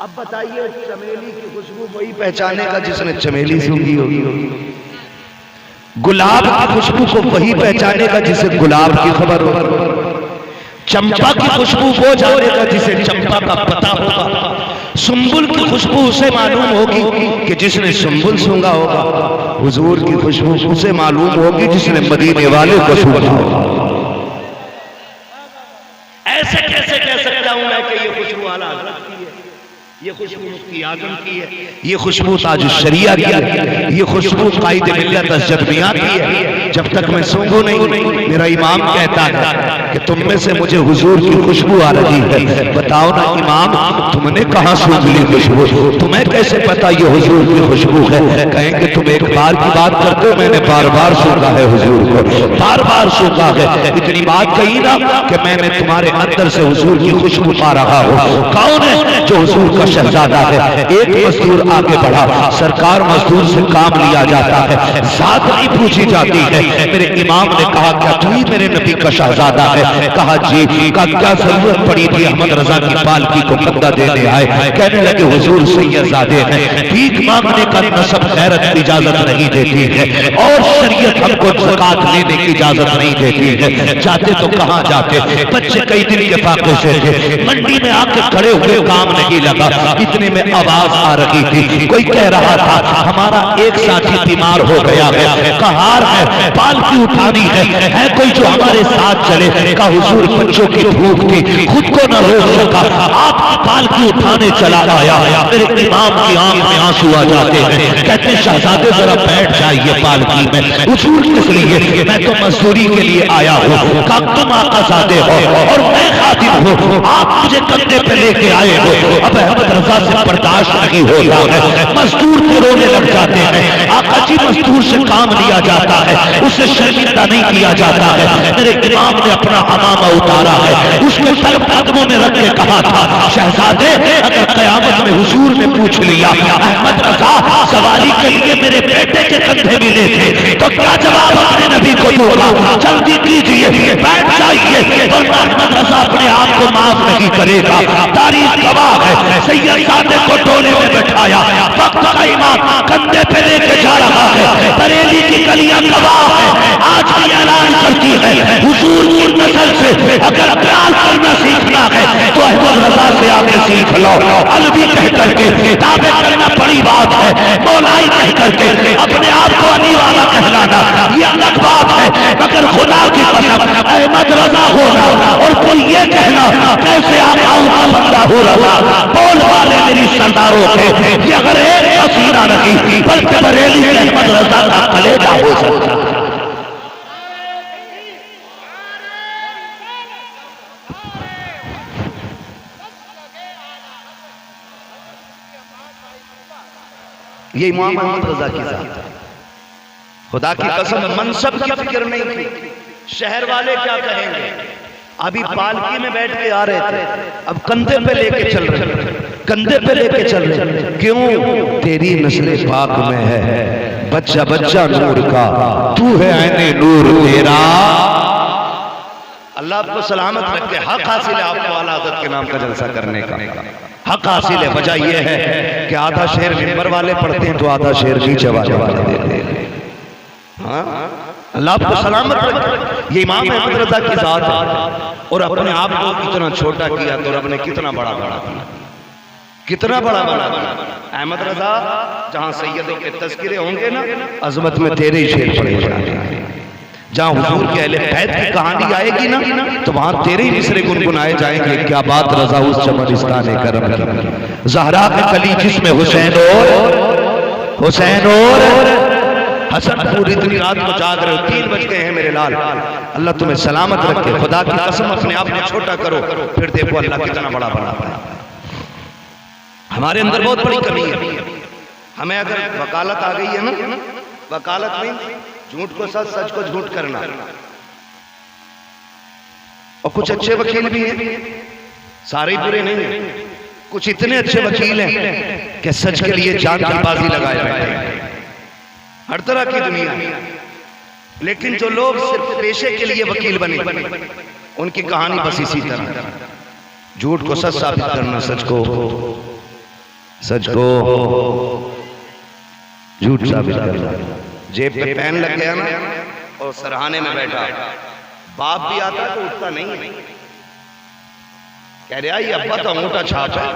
अब बताइए चमेली की खुशबू वही पहचाने का जिसने चमेली सूंघी होगी, गुलाब की खुशबू को वही पहचाने का जिसे गुलाब की खबर हो, चंपा की खुशबू वो जानेगा जिसे चंपा का पता होगा, सुंबुल की खुशबू उसे मालूम होगी कि जिसने सुंबुल सूंघा होगा, हुजूर की खुशबू उसे मालूम होगी जिसने मदीने वाले को सूंघा होगा। ऐसे कैसे कह सकता हूं मैं कि ये खुशबू आला हज़रत की है, ये खुशबू मुफ्ती आजम की है, ये खुशबू ताज शरिया की है, ये खुशबू कायद मिल्लत अशरफ मियां की है। जब तक मैं सूंघूं नहीं, मेरा इमाम कहता है कि तुम में से मुझे हुजूर की खुशबू आ रही है। बताओ ना इमाम, तुमने कहां सूंघ ली खुशबू? तुम्हें कैसे पता ये हुजूर की खुशबू है? कहेंगे तुम एक बार की बात करते हो, मैंने बार बार सूंघा है हुजूर को, बार बार सूंघा है। इतनी बात कही ना कि मैंने तुम्हारे अंदर से हुजूर की खुशबू पा रहा हूं। कौन है जो हुजूर का शहजादा है? एक मजदूर आगे बढ़ा, सरकार मजदूर से काम लिया जाता है, जात नहीं पूछी जाती है। मेरे इमाम ने कहा क्या तू ही मेरे नबी का शहजादा है? कहा जी। का क्या जरूरत पड़ी थी अहमद रजा की पालकी को बंदा देने आए? कहने लगे हुजूर सैयदजादे हैं, भीख मांगने का नसब खैरत की इजाजत नहीं देती है और शरीयत हमको ज़कात लेने की इजाजत नहीं देती है। जाते तो कहां जाते? बच्चे कई दिन के फाके से थे, मंडी में आके खड़े हुए, काम नहीं लगा। इतने में आवाज आ रही थी, कोई कह रहा था हमारा एक साथी बीमार हो गया है, कहार है, पालकी उठानी है कोई जो हमारे साथ चले? का हुजूर बच्चों की भूख थी, खुद को न रोक सका, आपकी पालकी उठाने चला आया। मेरे इमाम की आंख में आंसू आ जाते हैं, कहते शहजादे जरा बैठ जाइए पालकी में। हुजूर किस लिए? मैं तो मजदूरी के लिए आया हूँ। का तुम आकाज़ादे हो और मैं खादिम हूँ, आप मुझे कंधे पे लेके आए हो। अब अहमद रजा से बर्दाश्त नहीं होता है, मजदूर को रोने लग जाते हैं। आका जी मजदूर से काम लिया जाता है, उसे शर्मिंदा नहीं किया जाता है। मेरे इमाम ने अपना अमामा उतारा है, उसके सर कदमों में रख के कहा था शहजादे अगर कयामत में हुजूर ने पूछ लिया अहमद रजा सवारी के लिए मेरे बेटे के कंधे मिले थे तो क्या जवाब अपने नबी को दूंगा? जल्दी कीजिए, बैठ जाइए, वरना अहमद रजा अपने आप को माफ नहीं करेगा। तारीख गवाह है, सैयदजादे को टोले में बैठाया, वक्त का इमाम कंधे पे लेके जा रहा है। बरेली की गलियां गवाह है, आज भी ऐलान करती है हुजूर की नस्ल से अगर प्यार करना सीखना है तो अहमद रजा से आके सीख लो। अलवी कह करके दावे करना बड़ी बात है, मौलाई कह करके अपने आप को अली वाला कहलाना ये अलग बात है, मगर खुदा की कसम अहमद रजा होना और कोई ये कहना कैसे आकाओं का बंदा हो रहा। बोल वाले मेरी सरदारों के ये अगर एक हसीना नहीं बल्कि बरेली में अहमद रजा का कलेजा हो सकता। ये इमाम अहमद रजा की जात है। खुदा की कसम मनसब की फिक्र नहीं थी, शहर वाले क्या कहेंगे। अभी पालकी में बैठ के आ रहे थे, अब कंधे पे लेके चल रहे, कंधे पे लेके चल रहे। क्यों? तेरी नस्ल पाक में है बच्चा बच्चा नूर का, तू है ऐने नूर तेरा। अल्लाह आपको सलामत रखे। हक हासिल है आपको आला हज़रत के नाम का जलसा करने का, हक हासिल है। वजह यह है कि आधा शेर मिंबर वाले पढ़ते हैं तो आधा शेर नीचे वाले देते हैं। हाँ, अल्लाह आपको सलामत रखे। ये इमाम अहमद रज़ा की ज़ात है और अपने आप को इतना छोटा किया तो रब ने कितना बड़ा बड़ा किया, कितना बड़ा बड़ा किया। अहमद रज़ा जहाँ सैयदों के तज़किरे होंगे ना, अज़मत में तेरे ही शेर पढ़े जाएंगे। जहाँ हुजूर के अहले बैत की कहानी आएगी ना, तो वहाँ तेरे ही मिसरे गुनगुनाए जाएंगे। क्या बात रज़ा उस चमनिस्तान करम की, ज़हरा के कली जिसमें हुसैन और हसन पूरी इतनी रात को जाग रहे हो, 3 बज गए हैं मेरे लाल। अल्लाह तुम्हें सलामत रखे। खुदा की कसम अपने आप को छोटा करो, फिर देखो अल्लाह कितना बड़ा बड़ा। हमारे अंदर बहुत बड़ी कमी है। हमें अगर वकालत आ गई है ना, वकालत में झूठ को सच, सच को झूठ करना। और कुछ अच्छे वकील भी हैं, सारे बुरे नहीं हैं। कुछ इतने अच्छे वकील हैं कि सच के लिए जान की बाजी लगाए बैठे हैं। हर तरह की दुनिया। लेकिन जो लोग सिर्फ पेशे के लिए वकील बने, उनकी कहानी बस इसी तरह, झूठ को सच साबित करना, सच को झूठ साबित करना। जेब पे पेन लग गया ना और सरहाने में बैठा, बाप भी आता तो उठता नहीं, कह रहा ये अब्बा तो अंगूठा छाप है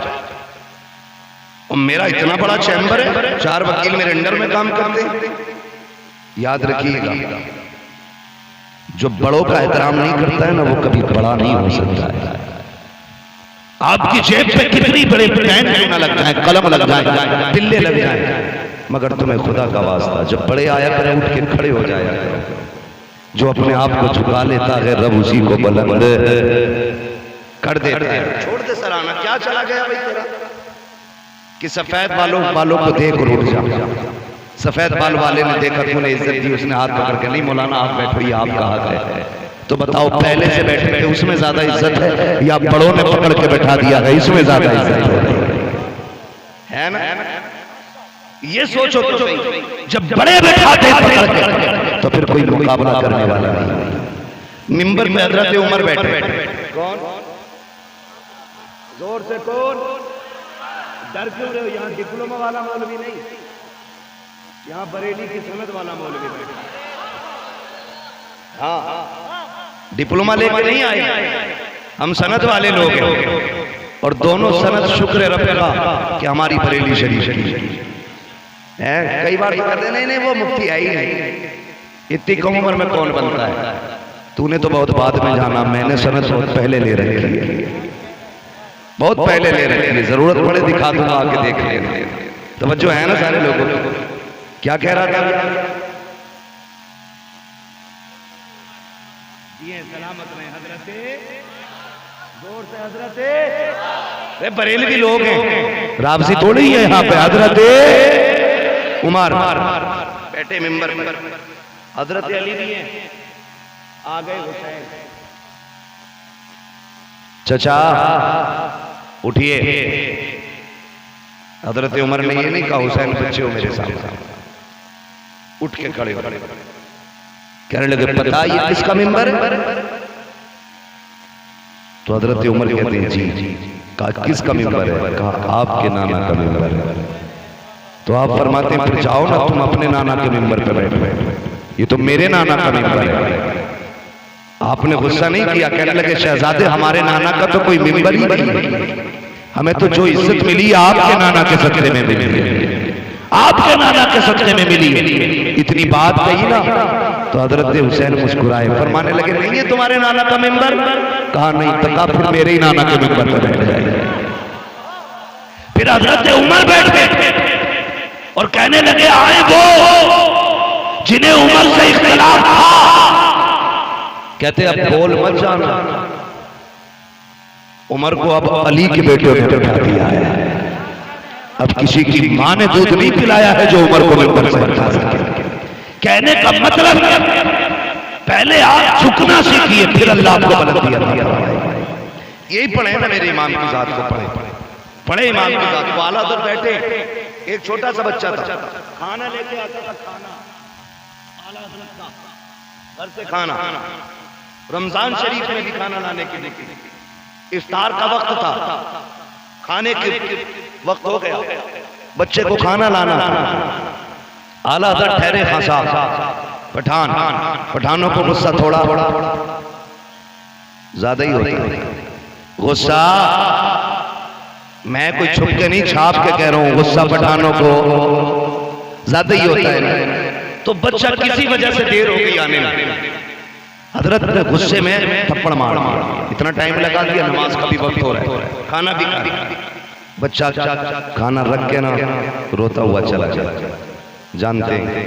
और मेरा इतना बड़ा चैम्बर है, 4 वकील मेरे अंडर में काम करते हैं। याद रखिएगा, जो बड़ों का एहतराम नहीं करता है ना, वो कभी बड़ा नहीं हो सकता है। आपकी जेब पे कितनी बड़े पेन क्यों ना लग जाए, कलम लग जाए, बिल्ले लग जाए, मगर तुम्हें खुदा का वास्ता जब बड़े आया करें उठ के खड़े हो जाया करो। जो अपने आप को झुका लेता है रब उसी को बुलंद कर देता है। छोड़ दे सराहना, क्या चला गया भाई तेरा, कि सफेद बालों को देख और उठ जा। सफेद बाल वाले ने देखा, तूने इज्जत दी, उसने हाथ पकड़ के, नहीं मौलाना आप बैठो, आप कहाँ गए? तो बताओ पहले से बैठे थे उसमें ज्यादा इज्जत है या बड़ों ने पकड़ के बैठा दिया है इसमें ज्यादा इज्जत है ना? ये सोचो तो सही, जब बड़े बैठाते पकड़ के तो फिर कोई मुकाबला करने वाला नहीं। मिंबर पे हजरत उमर बैठे, कौन जोर से, कौन डर क्यों रहे हो? यहाँ डिप्लोमा वाला मौलवी नहीं, यहाँ बरेली की सनद वाला मौलवी बैठा। हाँ, डिप्लोमा लेके नहीं आए, हम सनद वाले लोग हैं और दोनों सनद शुक्र रब का कि हमारी बरेली शरीफ की है। कई बार कहते नहीं वो मुफ्ती है ही नहीं, इतनी कम उम्र में कौन बनता है? तूने तो बहुत बाद में जाना, मैंने सनद बहुत पहले ले रखी है, बहुत पहले ले रखी है। जरूरत पड़े दिखा दूंगा, आके देख लेना। तवज्जो है ना सारे लोगों को? क्या कह रहा था? ये सलामत में हजरते, जोर से हजरते, बरेलवी लोग हैं, राबसी थोड़ी है यहाँ पे। हजरते उमर बैठे मिंबर पर, हजरत अली भी हैं, आ गए हुसैन, चचा उठिए। हजरत उमर ने ये नहीं कहा हुसैन बच्चे हो मेरे सामने, उठ के खड़े हो, कहने लगे पता ये किसका मिंबर है? तो हजरत उमर कहते हैं जी। कहा किसका मिंबर है? कहा आपके नाना का मिंबर है। तो आप फरमाते हैं फिर जाओ ना तुम अपने नाना के मिंबर पे बैठो, ये तो मेरे नाना का मिंबर है। आपने गुस्सा नहीं किया, कहने लगे शहजादे हमारे नाना का तो कोई मिंबर ही नहीं, हमें तो जो इज्जत मिली आपके नाना के सदक़े में मिली, आपके नाना के सदक़े में मिली। इतनी बात कही ना तो हजरत हुसैन मुस्कुराए, फरमाने लगे नहीं ये तुम्हारे नाना का मिंबर? कहा नहीं, तो कहा फिर मेरे ही नाना के मिंबर पर बैठ जाए। फिर हजरत उमर बैठ गए और कहने लगे आए वो जिन्हें उमर से इख्तिलाफ था। कहते अब बोल मत जाना, उमर को अब अली के बेटे ने बैठा दिया है। अब किसी की मां ने दूध नहीं पिलाया है जो उमर को मिंबर से हटा सके। कहने का मतलब पहले आप झुकना सीखिए, फिर अल्लाह आपको बुलंदी अता फरमाएगा। यही पढ़े ना मेरे इमाम की जात को, पढ़े इमाम की जात को। आला उधर बैठे, एक छोटा सा बच्चा था, खाना लेके आता था, खाना आला हज़रत का घर से खाना, रमजान शरीफ में भी खाना लाने की देखी, इफ्तार का वक्त था, खाने के वक्त हो गया, बच्चे को खाना लाना, आला हज़रत ठहरे खां साहब पठानों को गुस्सा थोड़ा ज्यादा ही होता है। गुस्सा मैं कोई छुप के नहीं छाप के कह रहा हूं, गुस्सा पठानों को ज्यादा ही होता है। तो बच्चा किसी वजह से देर हो गई आने में, हजरत ने गुस्से में थप्पड़ मार दिया, इतना टाइम लगा दिया, नमाज का भी वक्त हो रहा है, खाना भी खा लिया, बच्चा खाना रख के ना रोता हुआ चला गया। जानते हैं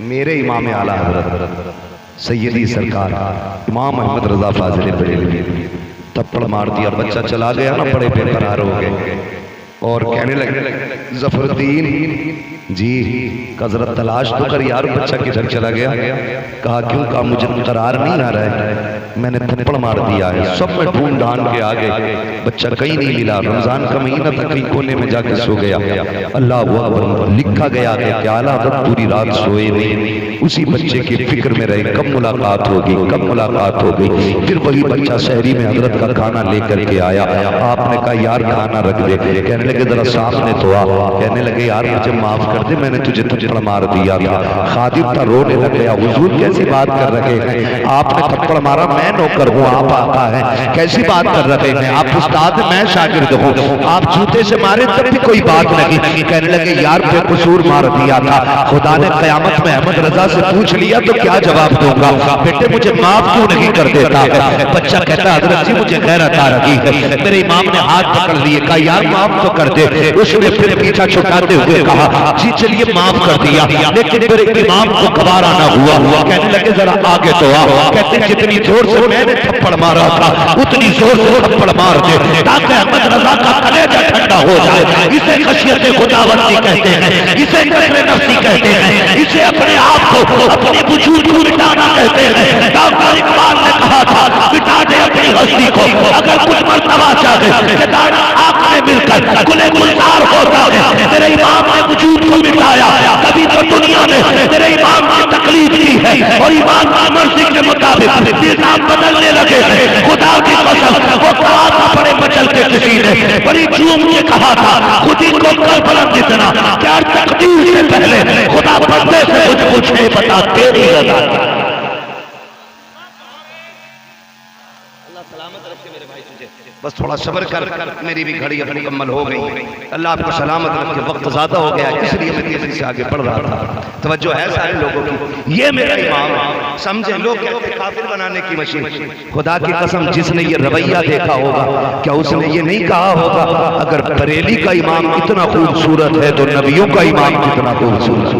मेरे इमाम आला हजरत सैयदी सरकार इमाम अहमद रजा फाजिल बरेलवी थप्पड़ मार दिया, बच्चा चला गया ना, बड़े बेकरार हो गए और कहने लगे जफरुद्दीन जी कजरत तलाश तो कर यार, बच्चा किधर चला गया? कहा क्यों? कहा मुझे करार नहीं आ रहा है, मैंने थप्पड़ मार दिया है, सब में ढूंढ ढांड के आ गए, बच्चा कहीं नहीं मिला, रमजान का महीना था, कहीं कोने में जाके सो गया। अल्लाह अकबर, लिखा गया कि आला हज़रत पूरी रात सोए नहीं, उसी बच्चे की फिक्र में रहे, कब मुलाकात होगी, कब मुलाकात होगी। फिर वही बच्चा शहरी में हजरत का खाना लेकर के आया, आपने कहा यार खाना रख दे, कहने लगे जरा सामने तो आ, कहने लगे यार मुझे माफ कर दे, मैंने तुझे थप्पड़ मार दिया था। खादिम था, रोने लग गया, हुजूर कैसी बात कर रहे हैं, आपने थप्पड़ मारा, मैं नौकर हूँ, आप आका है, कैसी बात कर रहे हैं, आप उस्ताद मैं शागिर्द हूँ, आप जूते से मारे तब भी कोई बात नहीं। कहने लगे यार बेकसूर मार दिया था, खुदा ने कयामत में अहमद रजा से पूछ लिया तो क्या जवाब दूंगा, बेटे मुझे माफ क्यों नहीं कर देता? बच्चा कहता हजरत जी मुझे गैरत आ रही है। मेरे इमाम ने हाथ पकड़ लिए, कहा यार माफ तो कर दे। उसने फिर पीछा छुटाते हुए कहा जी चलिए माफ कर दिया, लेकिन मेरे इमाम को गवारा ना हुआ, कहने लगे जरा आगे तो आओ। कहते जितनी जोर से मैंने थप्पड़ मारा था उतनी जोर से थप्पड़ मार दे ताकि अहमद रजा का कलेजा ठंडा हो जाए। इसे खशियत खुदावंदी कहते हैं, इसे कस्र नफ्सी कहते हैं, इसे अपने आप को अपने वजूद को मिटाना कहते हैं। डॉक्टर इकबाल ने कहा था मिटा दे अपनी हस्ती को, अगर कुछ मर्तबा चाहे आपने मिलकर गुले गुलजार होता है। तेरे इमाम ने वजूद को मिटाया, कभी तो दुनिया ने तेरे इमाम की तकलीफ की है और इमाम की मर्जी के मुताबिक निजाम बदलने लगे हैं। खुदा की कसम वो कहा था बड़े मचल के किसी ने बड़ी चूम के कहा था खुद ही को कल बुलंद जितना क्या तकदीर से पहले खुदा बंदे से कुछ पूछे बता तेरी रजा। बस थोड़ा सब्र कर, मेरी भी घड़ी अब मुकम्मल हो गई, अल्लाह आपको सलामत रखे, वक्त ज्यादा हो गया इसलिए मैं तेजी से आगे बढ़ रहा था। तवज्जो है सारे लोगों की, ये मेरा इमाम समझे। लोग कहते हैं काफिर बनाने की मशीन, खुदा की कसम जिसने ये रवैया देखा होगा क्या उसने ये नहीं कहा होगा अगर बरेली का इमाम इतना खूबसूरत है तो नबियों का इमाम कितना खूबसूरत?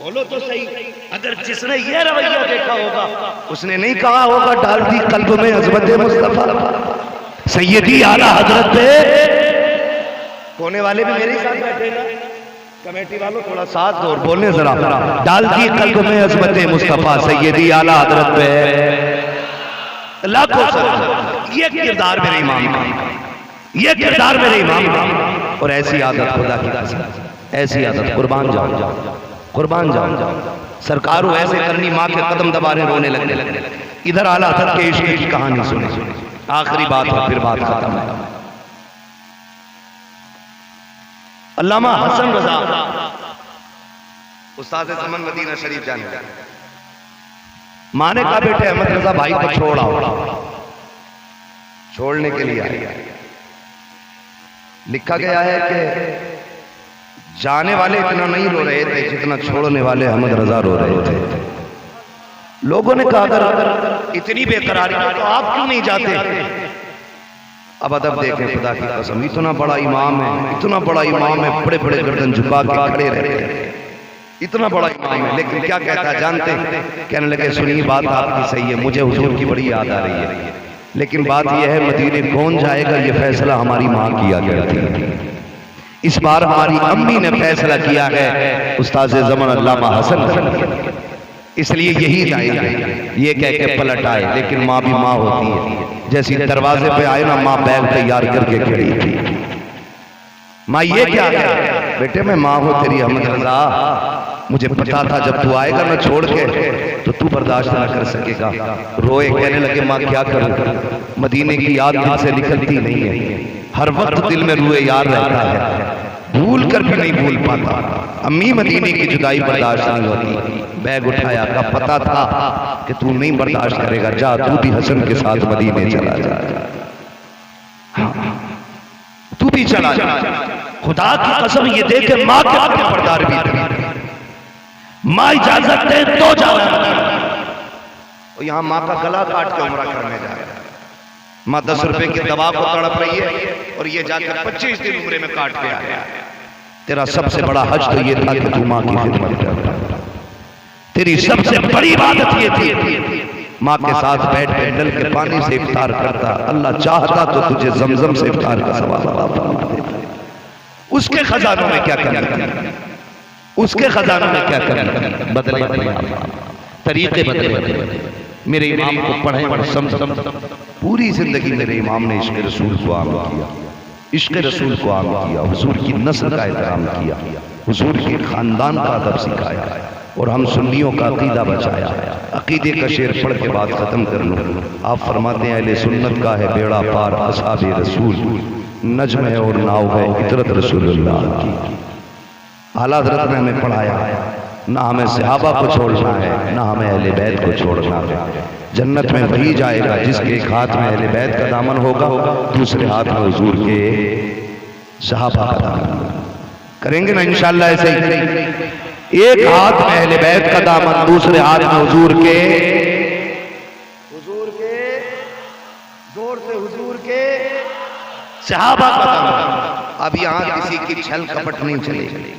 बोलो तो सही, अगर जिसने ये रवैया देखा होगा उसने नहीं कहा होगा डाल दी कल्ब में अज़मत मुस्तफा सैयदी आला हजरत पे। कोने वाले भी मेरे साथ बैठे ना, कमेटी वालों थोड़ा साथ दो और बोलने जरा, डाल दी कल्ब में अज़मत मुस्तफा सैयदी आला हजरत पे लाखों सलाम। ये किरदार मेरे इमाम का, ये किरदार मेरे इमाम का, और ऐसी आदत खुदा की कसम, ऐसी आदत कुर्बान जाओ, कुर्बान जाओ। सरकार हो ऐसे करनी, माँ के कदम दबाने रोने लगने। इधर आला हज़रत के इश्क की कहानी सुने, आखिरी बात है फिर बात खत्म है। अल्लामा हसन रजा उस्ताद ज़मान मदीना शरीफ जाने, माँ ने कहा बेटे अहमद रजा भाई को छोड़ आओ, छोड़ने के लिए आए। लिखा गया है कि जाने वाले इतना नहीं रो रहे थे जितना छोड़ने वाले अहमद रजा रो रहे थे। लोगों ने कहा अगर इतनी बेकरारी है तो आप क्यों नहीं जाते? अब अदब देखें खुदा की कसम, इतना बड़ा इमाम है, इतना बड़ा इमाम है, बड़े बड़े गर्दन झुका के खड़े रहते हैं, इतना बड़ा इमाम है, लेकिन क्या कहता है जानते? कहने लगे सुनिए बात आपकी सही है, मुझे हुजूर की बड़ी याद आ रही है, लेकिन बात यह है मदीने कौन जाएगा ये फैसला हमारी माँ किया करती थी। इस बार हमारी अम्मी ने फैसला किया है उस्ताद ज़मान अल्लामा हसन, इसलिए यही जाएंगे। ये कह के पलट आए, लेकिन माँ भी माँ होती है। जैसी दरवाजे पे आए ना, माँ बैग तैयार करके खड़ी थी। माँ ये क्या है? बेटे मैं माँ हूँ तेरी अहमद रजा, मुझे पता था जब तू आएगा ना छोड़ के तो तू बर्दाश्त ना कर सकेगा। रोए, कहने लगे माँ क्या करूं, मदीने की याद दिल से निकलती नहीं है, हर वक्त दिल में रूए यार रहता है, भूल कर भी नहीं भूल पाता। अम्मी मदीने की जुदाई बर्दाश्त नहीं होती। बैग उठाया, का पता था कि तू नहीं बर्दाश्त करेगा, जा तू भी हसन के साथ मदीने चला जा, तू भी चला जा। खुदा की कसम ये दे के माँ के आगे पर्दार भी थे, माँ इजाजत दे तो जाओ। और यहाँ माँ का गला काट के उम्रा करने जा रहा है। माँ 10 रुपए की दवा को तड़प रही है और ये जाकर 25 दिन उम्रे में काट के आया। तेरा सबसे बड़ा हज तो ये था कि तू माँ की खिदमत करता, तेरी सबसे बड़ी इबादत ये थी माँ के साथ बैठ के डल के पानी से इफ्तार करता। अल्लाह चाहता तो तुझे जमजम से इफ्तार का सवाब। उसके खजानों में क्या करना, उसके खजानों में क्या करना, बदले तरीके बदले। मेरे इमाम को पढ़े और समझ, पूरी जिंदगी मेरे इमाम ने इश्क रसूल को आम किया, इश्क रसूल को आम किया, हुजूर की नस्ल का एहतराम किया, हुजूर के खानदान का अदब सिखाया और हम सुन्नियों का अकीदा बचाया। अकीदे का शेर पढ़ के बात खत्म कर लूँ। आप फरमाते हैं अहले सुन्नत का है बेड़ा पार असहाबे रसूल, नज्म है और नाव है इतरत रसूलुल्लाह की। आला हज़रत ने हमें पढ़ाया, ना हमें सहाबा को छोड़ना है, ना हमें अहले बैत को छोड़ना है। जन्नत में वही जाएगा जिसके एक हाथ में अहले बैत का दामन होगा, दूसरे हाथ में हुजूर के सहाबा का दामन। करेंगे ना इंशाअल्लाह ऐसे ही, एक हाथ में अहले बैत का दामन, दूसरे हाथ में हुजूर के जोर से हुजूर के सहाबा का दामन। अब यहाँ किसी की छल कपट नहीं चलेगी,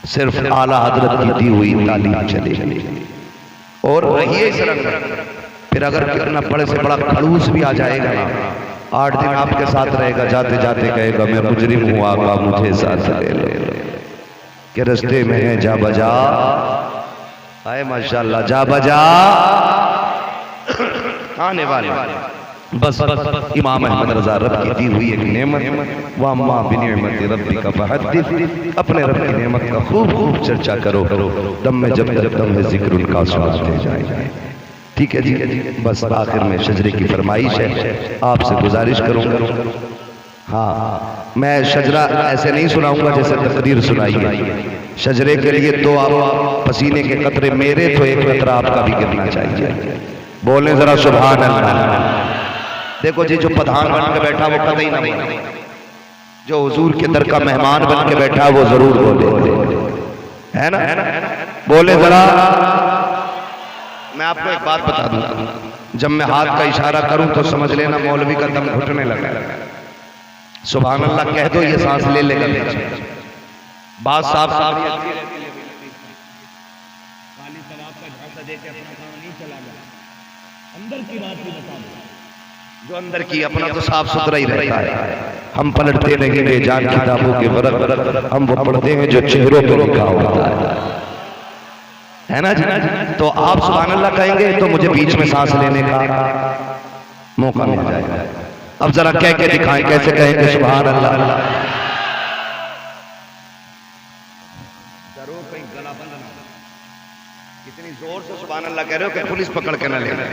सिर्फ आला हजरत की दी हुई तालीम चलेगी और रहिए इस रंग में। फिर अगर कितना बड़े से बड़ा खड़ूस भी आ जाएगा ना, 8 दिन आपके साथ रहेगा, जाते जाते कहेगा मैं मुजरिम हूँ आका मुझे साथ ले लो, के रस्ते में है जा बजा, आए माशाल्लाह जा बजा आने वाले। बस इमाम अहमद रजा रब की दी हुई एक नेमत, वाम्मा बिनिअमत रब्बी का फहद्दिस, अपने रब की नेमत का खूब खूब चर्चा करो, दम में जब तक दम है जिक्र उनका स्वाद ले जाए। ठीक है जी, बस आखिर में शजरे की फरमाइश है, आपसे गुजारिश करूंगा। हाँ, मैं शजरा ऐसे नहीं सुनाऊंगा जैसे तकरीर सुनाई है। शजरे के लिए तो आप पसीने के कतरे मेरे, तो एक कतरा आपका भी गिरना चाहिए। बोले जरा सुभान अल्लाह। देखो जी, जो प्रधान बन के बैठा वो कतई ना बोले, जो हुजूर के दर का मेहमान बन के बैठा वो जरूर बोले, है ना? बोले जरा। मैं आपको एक बात बता दूं, जब मैं हाथ का इशारा करूं तो समझ लेना मौलवी का दम घुटने लगा। सुभान अल्लाह कह दो, ये सांस ले लेगा पीछे। बात साफ साफ अंदर की बात भी बता दो, जो अंदर की अपना तो साफ सुथरा ही रहता है। हम पलटते रहेंगे जान किताबों के वरक, हम वो पढ़ते हैं जो चेहरों पर लिखा होता है ना जी? तो आप सुभान अल्लाह कहेंगे तो मुझे बीच में सांस लेने का मौका मिल जाएगा। अब जरा कह के दिखाएं, कैसे कहेंगे सुभान अल्लाह। डरो कहीं गला बंद ना हो, कितनी जोर से सुभान अल्लाह कह रहे हो कि पुलिस पकड़ के ना ले जाए।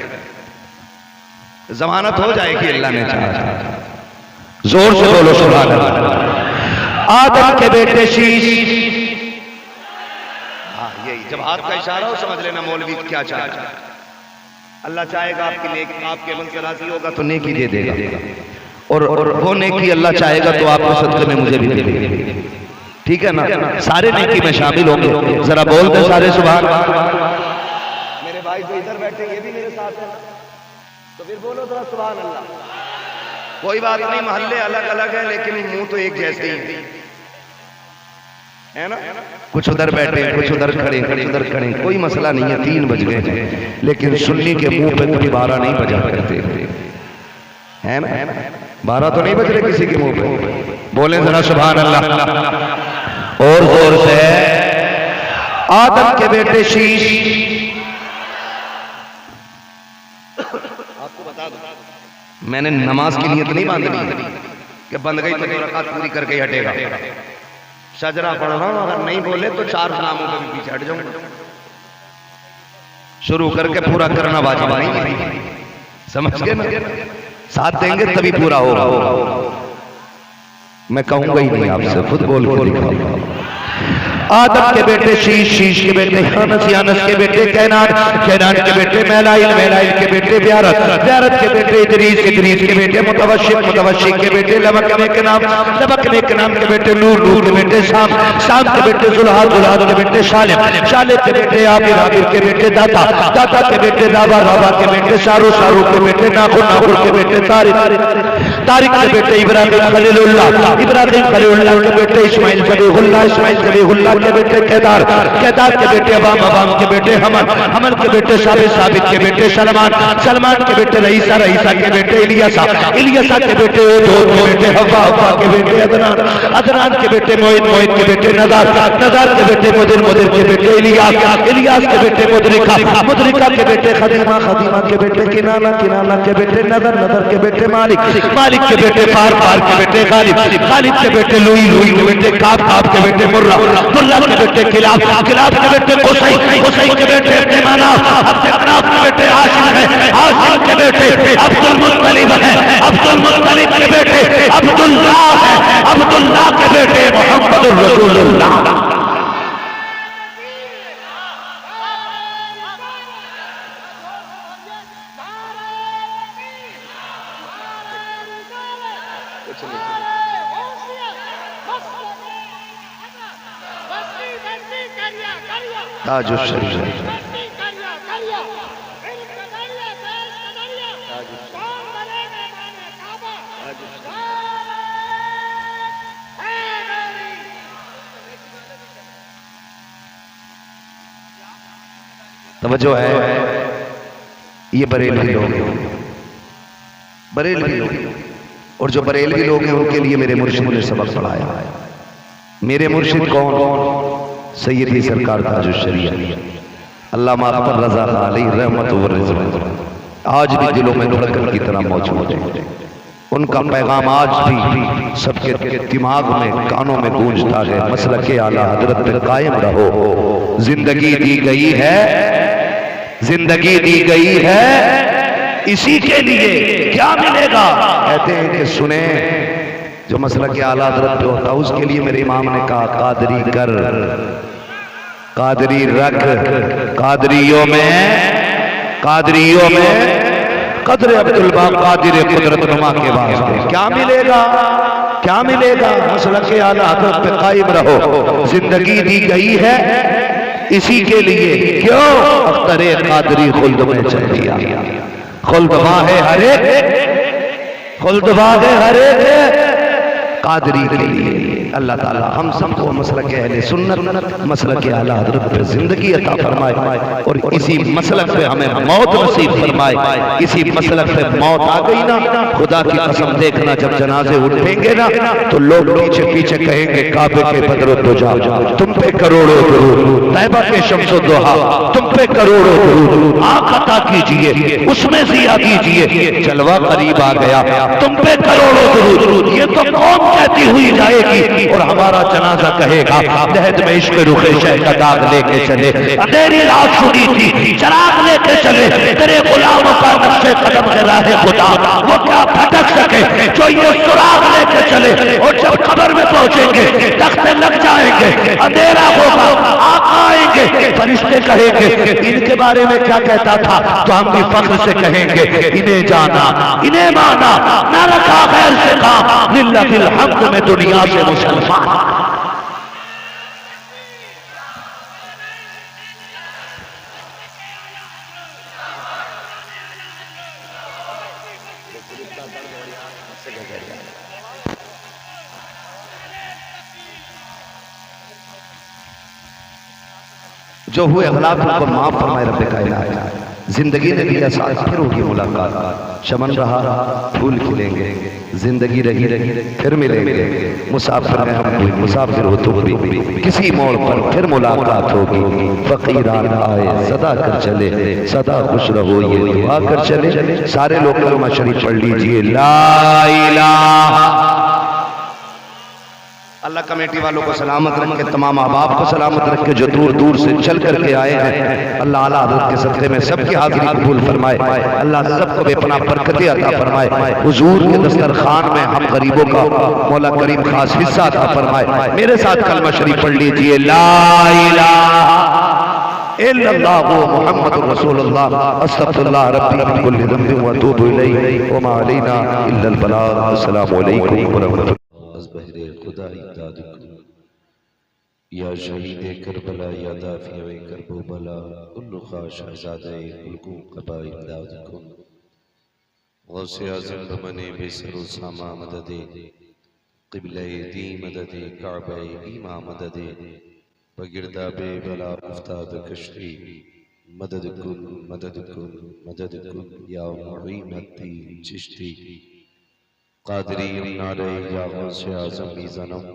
जमानत हो जाएगी अल्लाह ने चाहा। जोर से बोलो सुभान अल्लाह। आदम के बेटे शीश, हाँ यही, जब हाथ का इशारा हो समझ लेना मौलवी क्या चाहे। अल्लाह चाहेगा आपकी नेकी, आपके मन से राजी होगा तो नेकी दे देगा, और वो नेकी अल्लाह चाहेगा तो आपको सदके में मुझे भी दे देगा। ठीक है ना? सारे नेकी में शामिल होंगे। जरा बोल दो सारे सुभान। मेरे भाई जो इधर बैठे ये भी मेरे साथ है, तो फिर बोलो जरा सुभान अल्लाह। कोई बात नहीं, मोहल्ले अलग अलग है लेकिन मुंह तो एक जैसे ही है ना? कुछ उधर बैठे, कुछ उधर खड़े, कुछ उधर खड़े, कोई मसला नहीं है। 3 बज गए हैं, लेकिन सुन्नी के मुंह पे कभी 12 नहीं बजा करते, है ना? 12 तो नहीं बज रहे किसी के मुंह पे। बोले जरा सुभान अल्लाह और जोर से। आदम के बेटे शीश, आपको बता दो, मैंने नमाज की नियत नहीं बांधनी कि बंद गई तो 2 रकात पूरी करके ही हटेगा। शजरा पढ़ रहा हूं, अगर नहीं बोले तो 4 नामों पे भी पीछे हट जाऊंगा। शुरू करके पूरा करना वाजिब नहीं है, समझ गए ना? साथ देंगे तभी पूरा होगा। मैं कहूंगा ही नहीं आपसे, खुद बोल के दिखाऊंगा। आदम के बेटे शीश, शीश के बेटे यानस, यानस के बेटे कैनान, कैनान के बेटे मैलाइल, मैलाइल के बेटे ब्यारत, ब्यारत के बेटे इदरीस, इदरीस के बेटे मुतवशिक, मुतवशिक के बेटे लबकने के नाम, लबकने के नाम के बेटे नूर, नूर के बेटे शाम, शाम के बेटे जुल्हाद, जुल्हाद के बेटे शालिम, शालिम के बेटे आबिर, आबिर के बेटे दाता, दाता के बेटे राबा, राबा के बेटे शारू, शारू के बेटे नाखुर, नाखुर के बेटे तारिक, तारिक के बेटे इब्राहिम खलीलुल्लाह, इब्राहिम खलीलुल्लाह के बेटे इस्माइल कलीहुल्लाह, इस्माइल कलीहुल्लाह के बेटे केदार, केदार के बेटे अबाम, अबाम के बेटे हमल, हमल के बेटे साबित, साबित के बेटे सलमान, सलमान के बेटे रईसा, रईसा के बेटे इलियासा, इलियासा के बेटे ओद के बेटे हव्वा, हव्वा के बेटे अदनान, अदनान के बेटे मोहित, मोहित के बेटे नदार, नदार के बेटे मुदिर, मुदिर के बेटे इलियास, इलियास के बेटे मुदरिका, मुदरिका के बेटे खदीमा, खदीमा के बेटे किनाना, किनाना के बेटे नदर, नदर के बेटे मालिक, मालिक के बेटे फार, फार के बेटे गालिब, गालिब के बेटे लुई, लुई के बेटे काब, काब के बेटे मुर्रा, मुर्रा के बेटे खिलाफ, खिलाफ के बेटे कुसई, कुसई के बेटे पैमाना, अब्दुल्लाह के बेटे हाशिम है, हाशिम के बेटे अब्दुल मुत्तलिब है, अब्दुल मुत्तलिब के बेटे अब्दुल्लाह है, अब्दुल्लाह के बेटे मोहम्मद रसूलुल्लाह। ताजुश शरीफ तवज्जो है, ये बरेलवी लोग, बरेलवी लोग, और जो बरेलवी लोग हैं उनके लिए मेरे मुर्शिद ने सबक पढ़ाया है। मेरे मुर्शिद कौन? सैयदी सरकार ताजुश शरीफ अल्लामा अख्तर रज़ा अलैहि रहमत व रिज़वान आज भी दिलों में धड़कन की तरह मौजूद है। उनका पैगाम आज भी सबके दिमाग में, कानों में गूंजता है। मसलके आला हजरत पे कायम रहो। जिंदगी दी गई है, जिंदगी दी गई है इसी के लिए, क्या मिलेगा? कहते हैं कि सुने, जो मसलके आला हजरत पे होता उसके लिए मेरे इमाम ने कहा कादरी कर, कादरी रख, कादरियों में कदर अब्दुल बाप कादिर कुदरत नुमा के वास्ते क्या मिलेगा? क्या मिलेगा? मसलके आला हजरत पे कायम रहो। जिंदगी दी गई है इसी के लिए, क्यों? अख्तरे कादरी खुल्द में चल दिया, खुल्द है हरे, खुल्द है हरे कादरी के लिए। अल्लाह ताला हम सबको मसलक अहले सुन्नत, मसलक आला हज़रत पे जिंदगी अता फरमाए और इसी मसलक पे हमें मौत नसीब फरमाए। इसी मसलक पे मौत आ गई ना, खुदा की कसम देखना जब जनाजे उठेंगे ना तो लोग पीछे पीछे कहेंगे काबे के बदरो तो जाओ, तुम पे करोड़ों दुरूद, तैबा के शम्सो दुहा तुम पे करोड़ों दुरूद, आँख अता कीजिए उसमें जिया कीजिए, जलवा करीब आ गया, तुम पे करोड़ों दुरूद। ये तो कौन कहती हुई जाएगी और हमारा जनाजा कहेगा लहद में इश्क रुखे शह का दाग लेके चले, अंधेरी रात सुनी थी चराग लेके चले, तेरे गुलामों का नक्शे कदम है राहे खुदा, वो क्या भटक सके जो ये सुराग लेके चले। और जब खबर में पहुंचेंगे तख्ते लग जाएंगे, अंधेरा होगा, आका आएंगे, फरिश्ते कहेंगे इनके बारे में क्या कहता था, तो हम भी फख्र से कहेंगे इन्हें जाना, इन्हें माना, न रखा गैर से काम, लिल्लाहिल हम्द में दुनिया से मुसलमान। जो हुए अखलाक को माफ फरमाए रब्बे कायनात। जिंदगी ने दिया साथ, फिर होगी मुलाकात, चमन रहा फूल खिलेंगे, जिंदगी रही फिर मिलेंगे, मुसाफिर में हम कोई मुसाफिर हो तुम भी, किसी मोड़ पर फिर मुलाकात होगी। फकीरान आए सदा कर चले, सदा खुश रहो ये दुआ कर चले। सारे लोग कलमा शरीफ पढ़ लीजिए, ला इलाहा अल्लाह कमेटी वालों को सलामत रखे, तमाम अहबाब को सलामत रखे जो दूर दूर से चल करके आए हैं। अल्लाह आला हज़रत के सदक़े में सबकी हाज़िरी कबूल फरमाए। अल्लाह सबको बेपनाह बरकतें अता फरमाए। हुजूर के दस्तरखान में हम गरीबों का मौला करीम खास हिस्सा अता फरमाए। मेरे साथ कलमा शरीफ पढ़ लीजिए, ला इलाहा इल्लल्लाहु मुहम्मदुर रसूलुल्लाह अस्तगफिरुल्लाह रब्बी मिन कुल्ली ज़ंबिन व अतूबु इलैहि व मा अलैना इल्लल बलाग। अस्सलामु अलैकुम व रहमतुल्लाह। बहरे खुदा इमदाद या शहीद करबला या दाफिए करबो बला कुल्लु खाश शहजादे कुलकु कबा इमदादकुम गौसे आज़म बमने बेसरो सामा मददे क़िबले दी मददे काबे ईमा मददे बगिरदाबे बला उफ्ताद कशरी मदद कुल या मुईनती चिश्ती कादरी नारे या गौसे आज़म मीज़नम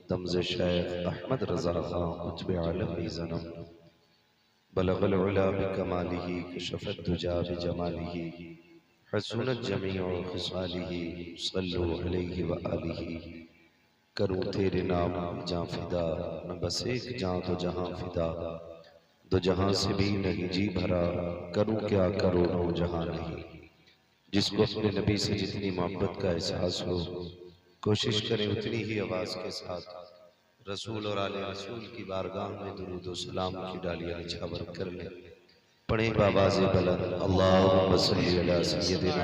दमज़ शेख अहमद रज़ा खां कुतुब आलम मीज़नम बलगल उला बिकमालिही कशफत दुजा बिजमालिही हसूनत जमीउ खिसालिही सल्लु अलैहि व आलिही। करूँ तेरे नाम जाँ फिदा, न बस एक जाँ तो जहाँ फिदा, दो जहाँ से भी नहीं जी भरा, करूँ क्या करोड़ों जहाँ नहीं। जिसको अपने नबी से जितनी मोहब्बत का एहसास हो, कोशिश करें उतनी ही आवाज़ के साथ रसूल और आले रसूल की बारगाह में दुरूद व सलाम की डालियाँ निछावर कर लें। पढ़ें बाबाज़ बुलंद, अल्लाहुम्मा सल्ली अला सय्यिदिना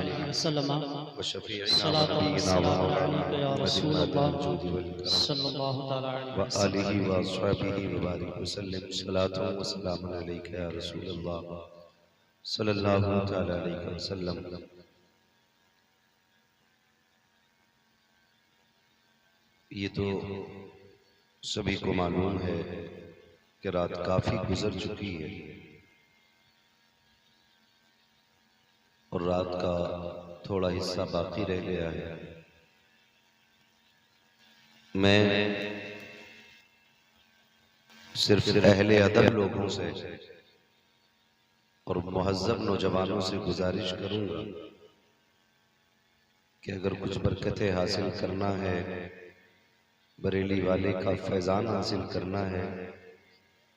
व शफीइना व नबीना व मौलाना व आलिहि व अस्हाबिहि व बारिक व सल्लिम सलातो व सलामुन अलैका या रसूलल्लाह सल्लल्लाहु तआला अलैहि वसल्लम। ये तो सभी को मालूम है कि रात काफी गुजर चुकी है और रात का थोड़ा हिस्सा बाकी रह गया है। मैं सिर्फ अहले अदब लोगों से और मुहज्जब नौजवानों से गुजारिश करूंगा कि अगर कुछ बरकतें हासिल करना है, बरेली वाले का फैजान हासिल करना है,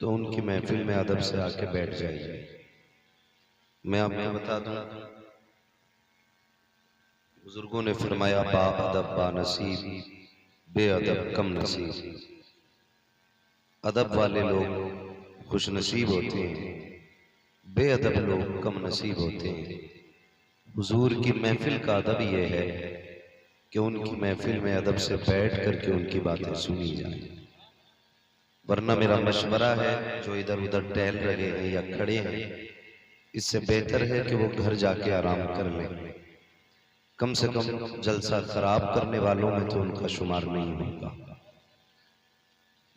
तो उनकी महफिल में अदब से आके बैठ जाइए। मैं आपको बता दूं, बुजुर्गों ने फरमाया बा अदब बा नसीब, बेअदब कम नसीब। अदब वाले लोग खुश नसीब होते हैं, बेअदब लोग कम नसीब होते हैं। हुजूर की महफिल का अदब यह है कि उनकी महफिल में अदब से बैठ करके उनकी बातें सुनी जाए। वरना मेरा मशवरा है, जो इधर उधर टहल रहे हैं या खड़े हैं, इससे बेहतर है कि वो घर जाके आराम कर लें। कम से कम जलसा खराब करने वालों में तो उनका शुमार नहीं होगा।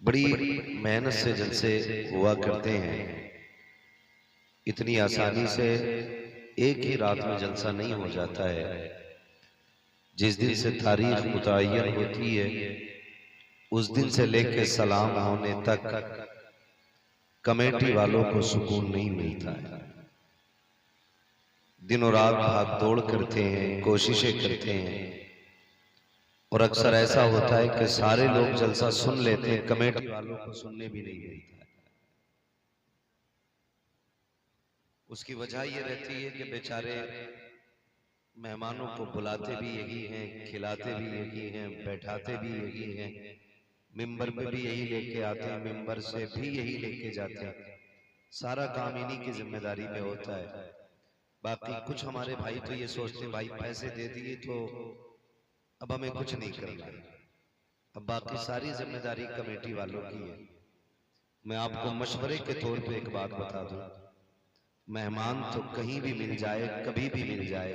बड़ी मेहनत से जलसे हुआ करते हैं, इतनी आसानी से एक ही रात में जलसा नहीं हो जाता है। जिस दिन से तारीख मुतय्यन होती है, उस दिन से लेकर सलाम होने तक कमेटी वालों को सुकून नहीं मिलता है। दिनों रात भाग दौड़ करते हैं, कोशिशें करते हैं, और अक्सर ऐसा होता है कि सारे लोग जलसा सुन लेते हैं, कमेटी वालों को सुनने भी नहीं मिलता है। उसकी वजह यह रहती है कि बेचारे मेहमानों को बुलाते भी यही हैं, खिलाते भी यही हैं, बैठाते भी यही हैं, मिंबर पे भी यही लेके आते हैं, मिंबर से भी यही लेके जाते हैं। सारा काम इन्हीं की जिम्मेदारी में होता है। बाकी कुछ हमारे भाई तो ये सोचते हैं भाई पैसे दे दिए तो अब हमें कुछ नहीं करना है, अब बाकी सारी जिम्मेदारी कमेटी वालों की है। मैं आपको मशवरे के तौर पे एक बात बता दूं, मेहमान तो कहीं भी मिल जाए, कभी भी मिल जाए,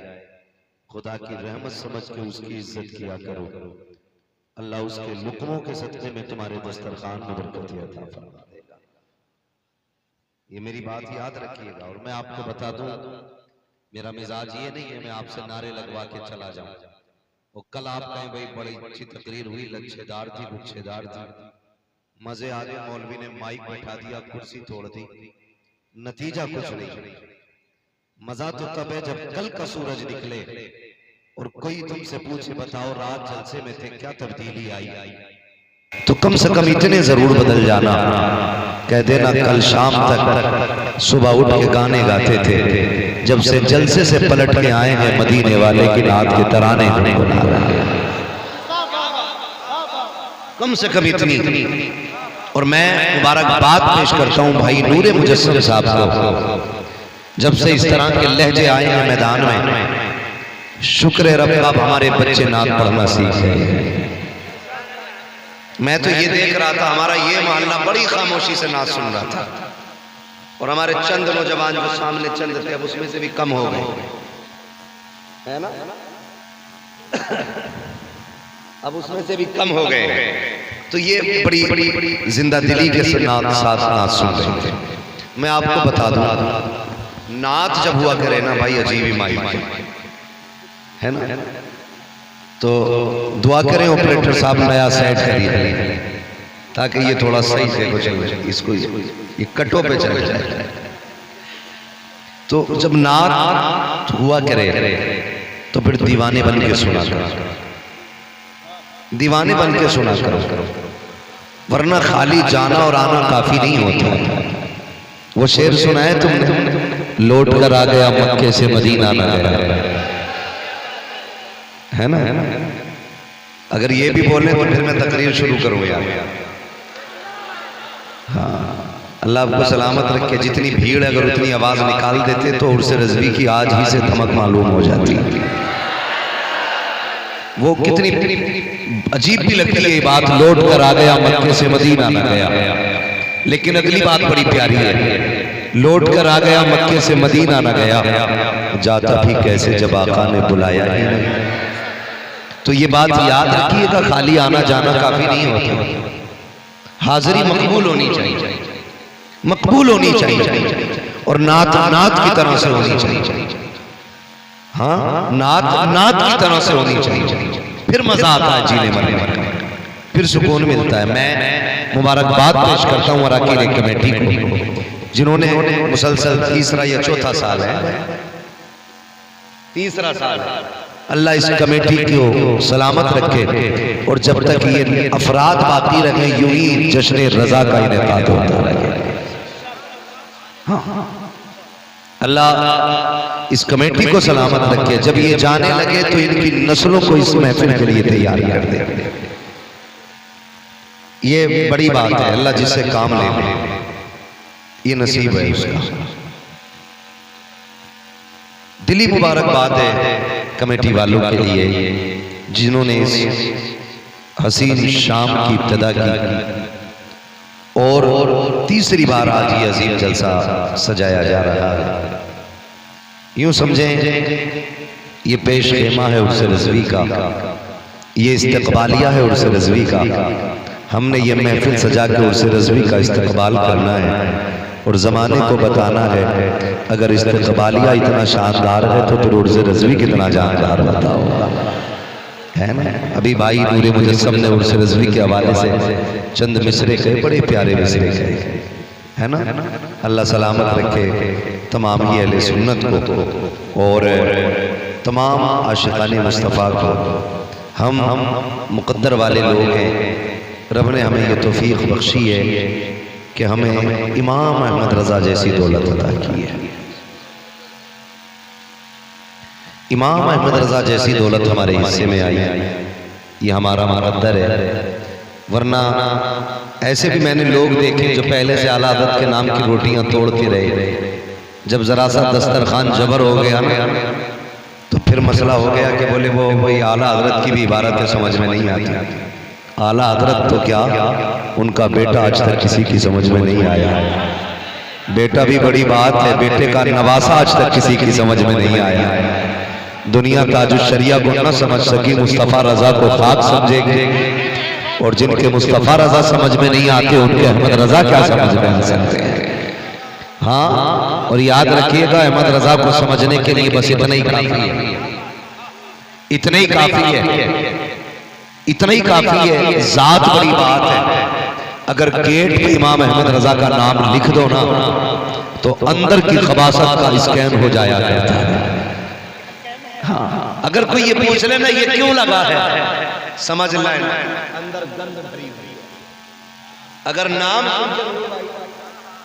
खुदा की रहमत समझ के उसकी इज्जत किया करो। अल्लाह उसके लुक़मों के सदक़े में तुम्हारे दस्तरखान में बरकत अता फरमा देगा। ये मेरी बात याद रखिएगा। और मैं आपको बता दूं, मेरा मिजाज ये नहीं है मैं आपसे नारे लगवा के चला जाऊं। वो कल आप कहें भाई बड़ी अच्छी तकरीर हुई, लच्छेदार थी, गुच्छेदार थी, मजे आ गए, मौलवी ने माइक बैठा दिया, कुर्सी तोड़ दी, नतीजा कुछ नहीं। मजा तो तब है जब कल का सूरज निकले और कोई तुमसे पूछे बताओ रात जलसे में थे क्या तब्दीली आई। तो कम से कम इतने जरूर बदल जाना, कह देना कल शाम तक सुबह उठ के गाने गाते थे, जब से जलसे से पलट के आए हैं मदीने वाले की रात के तराने गुनगुना रहे हैं। कम से कम इतनी। और मैं मुबारकबाद पेश करता हूं भाई नूरे मुजस्सम साहब को, जब से इस तरह के लहजे आए हैं मैदान में, शुक्र है रब का हमारे बच्चे नात पढ़ना सीख गए हैं। मैं तो ये देख रहा था, हमारा ये मोहल्ला बड़ी खामोशी से नात सुन रहा था, और हमारे चंद नौजवान जो सामने चंद थे अब उसमें से भी कम हो गए, है ना, अब उसमें से भी कम हो गए। तो ये बड़ी बड़ी जिंदा दिली के साथ नात सुन रहे थे। मैं आपको बता दूं, नात जब हुआ करे ना भाई अजीब ही माइक है ना, तो दुआ करें ऑपरेटर साहब नया सेट करिए ताकि ये थोड़ा सही से कुछ इसको ये कटो पे चल जाए। तो जब नात हुआ करे तो फिर दीवाने बन के सुना करो, दीवाने बन के सुना करो, वरना खाली जाना और आना काफी नहीं होता। वो शेर सुना है तुमने, लौट कर आ गया मक्के से मदीना न गया, है ना। अगर ये भी बोले तो फिर मैं तकरीर शुरू करूँ यार। हाँ, अल्लाह आपको सलामत रखे। जितनी भीड़ है अगर उतनी आवाज निकाल देते तो उर्स रज़वी की आज ही से धमक मालूम हो जाती। वो कितनी अजीब भी लगती है ये बात, लौट कर आ गया मक्के से मदीना न गया। लेकिन अगली बात बड़ी प्यारी है, लौट कर आ गया मक्के से मदीना न गया, जाता भी कैसे जब आका ने बुलाया ही नहीं। तो ये बात याद रखिएगा, खाली आना जाना काफी नहीं होता, हाजिरी मकबूल होनी चाहिए, मकबूल होनी चाहिए, और नात नात की तरह से होनी चाहिए। हाँ, नात की तरह से होनी चाहिए, फिर मजा आता है जीने मरने में, फिर सुकून मिलता है। मैं मुबारकबाद पेश करता हूँ अराकीन कमेटी को, जिन्होंने मुसलसल तीसरा या चौथा साल है, तीसरा साल है, अल्लाह इस कमेटी को सलामत रखे, और जब तक ये अफराद बाकी रहे यूं ही जश्न रजा का इनेकाद होता रहे। हाँ, अल्लाह इस कमेटी को सलामत रखे, जब ये जाने लगे तो इनकी नस्लों को इस महफिल के लिए तैयार कर दे। ये बड़ी बात है, अल्लाह जिससे काम ले ले ये नसीब है उसका। दिली मुबारकबाद है कमेटी वालों के लिए जिन्होंने इस हसीन शाम की इब्तिदा की, और तीसरी बार आज ये अजीम जलसा सजाया जा रहा है। यूं समझें ये पेश खेमा है उर्स रज़वी का, ये इस्तक़बालिया है उर्स रज़वी का। हमने ये महफिल सजा के उर्स रज़वी का इस्तक़बाल करना है और ज़माने को बताना है, अगर इस्तक़बालिया इतना शानदार है तो फिर उर्स रज़वी कितना जानदार बताओ, है ना। अभी भाई नूरे मुजस्सम ने उर्स रज़वी के हवाले से चंद मिसरे कहे, बड़े प्यारे मिसरे कहे, है ना। अल्लाह सलामत रखे तमाम ही अहले सुन्नत को और तमाम आशिकाने मुस्तफ़ा को। हम मुक़द्दर वाले लोग हैं, रब ने हमें ये तौफीक बख्शी है कि हमें इमाम अहमद रज़ा जैसी दौलत अता की है। इमाम अहमद रज़ा जैसी दौलत हमारे हिस्से में आई, ये हमारा मुक़द्दर है। वरना ऐसे भी मैंने लोग देखे जो पहले से आला हज़रत के नाम की रोटियां तोड़ते रहे, जब जरा सा दस्तरखान जबर हो गया ना तो फिर मसला हो गया कि बोले वो भाई आला हज़रत की भी इबारतें समझ में नहीं आती। आला हज़रत तो क्या, उनका बेटा आज तक किसी की समझ में नहीं आया। बेटा भी बड़ी बात है, बेटे का नवासा आज तक किसी की समझ में नहीं आया। दुनिया ताजुश शरिया को न समझ सकी, मुस्तफ़ा रज़ा को खाक समझेंगे, और जिनके मुस्तफ़ा रज़ा समझ में नहीं आते उनके अहमद रज़ा क्या समझ में आ सकते हैं। हाँ, और याद रखिएगा अहमद रज़ा को समझने के लिए बस इतना ही काफी है, इतना ही काफी है, इतना ही काफी है। जात बड़ी बात है, अगर गेट पे इमाम अहमद रज़ा का नाम लिख दो ना तो अंदर की खबासत का स्कैन हो जाया करता है। हाँ, अगर कोई ये पूछ लेना ये क्यों लगा है, समझ लें अंदर गंद भरी हुई है। अगर नाम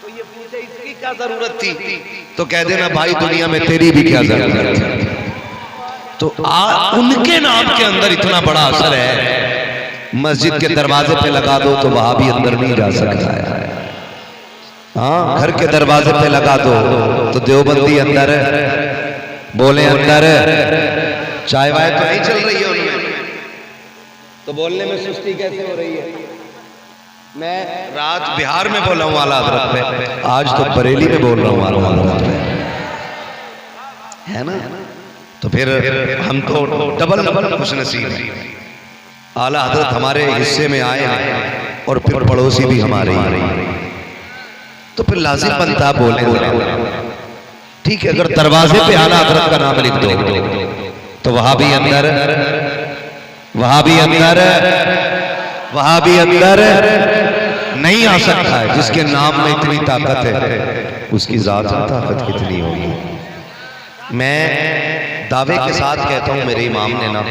तो ये पूछे इसकी क्या जरूरत थी, तो कह देना भाई दुनिया में तेरी भी क्या जरूरत थी। तो उनके नाम के अंदर इतना बड़ा असर है, मस्जिद के दरवाजे पे लगा दो तो वहां भी अंदर नहीं जा सकता है। हाँ, घर के दरवाजे पे लगा दो तो देवबंदी अंदर बोले अंदर, चाय वाय तो नहीं चल रही है उनमें, तो बोलने में सुस्ती कैसे हो रही है। मैं रात बिहार में बोला हूँ आला हजरत पे, आज तो बरेली में बोल रहा हूँ आला हजरत पे, है ना। तो फिर हम तो डबल खुश नसीब है। आला हजरत हमारे हिस्से में आए हैं और फिर पड़ोसी भी हमारे ही, तो फिर लाजिम बनता बोले। ठीक है, अगर दरवाजे पे आला हजरत का नाम लिख दो तो वहां भी अंदर, वहां भी अंदर, वहां भी अंदर नहीं आ सकता है। जिसके नाम में इतनी ताकत है उसकी जात में ताकत कितनी होगी। मैं दावे के साथ कहता हूं, मेरे इमाम ने ना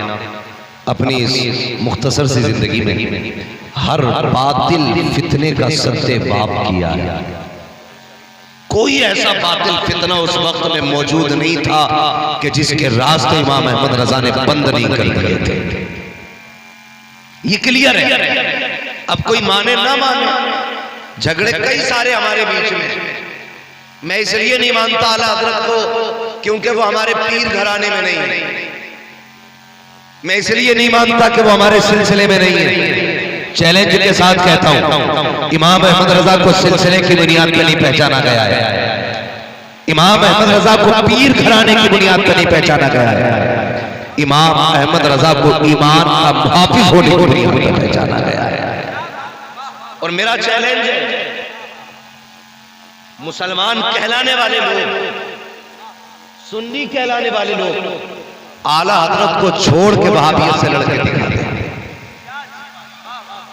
अपनी इस मुख्तसर सी जिंदगी में हर बातिल फितने का सत्ते बाप किया है। कोई ऐसा बातिल फितना उस वक्त में मौजूद नहीं था कि जिसके रास्ते इमाम अहमद रजा ने बंद नहीं कर दिए थे। ये क्लियर है। अब कोई माने ना माने, झगड़े कई सारे हमारे बीच में। मैं इसलिए नहीं मानता आला हजरत को क्योंकि वो हमारे पीर घराने में नहीं है। मैं इसलिए नहीं मानता कि वो हमारे सिलसिले में नहीं है। चैलेंज के साथ कहता हूं, इमाम अहमद रजा को सिलसिले की बुनियाद पर नहीं पहचाना गया है। इमाम अहमद रजा को पीर घराने की बुनियाद पर नहीं पहचाना गया है। इमाम अहमद रजा को ईमान का हाफिज होने की बुनियाद पर पहचाना गया है। और मेरा चैलेंज है, मुसलमान कहलाने वाले लोग, सुन्नी कहलाने वाले लोग आला हजरत को छोड़ के वहाबियत से लड़के दिखाते हैं।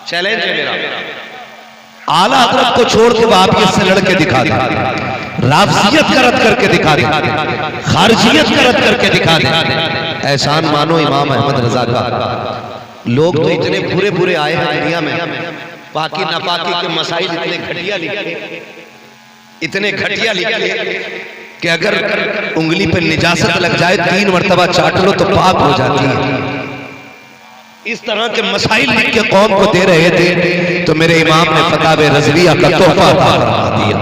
चैलेंज है मेरा, आला हजरत को छोड़ के वहाबियत से लड़के दिखा दे, राफजियत का रद्द करके दिखा दे, खारजियत का रद्द करके दिखा दे। एहसान मानो इमाम अहमद रजा का। लोग तो इतने बुरे बुरे आए हैं दुनिया में, पाकी नापाकी के मसाइल इतने घटिया लिखे, इतने घटिया लिखे कि अगर उंगली पे निजासत लग जाए 3 मरतबा चाट लो तो पाक हो जाती है। इस तरह के मसाइल लिख के कौम को दे रहे थे, तो मेरे इमाम ने फतावे रज़विया का तोहफा फरमा दिया।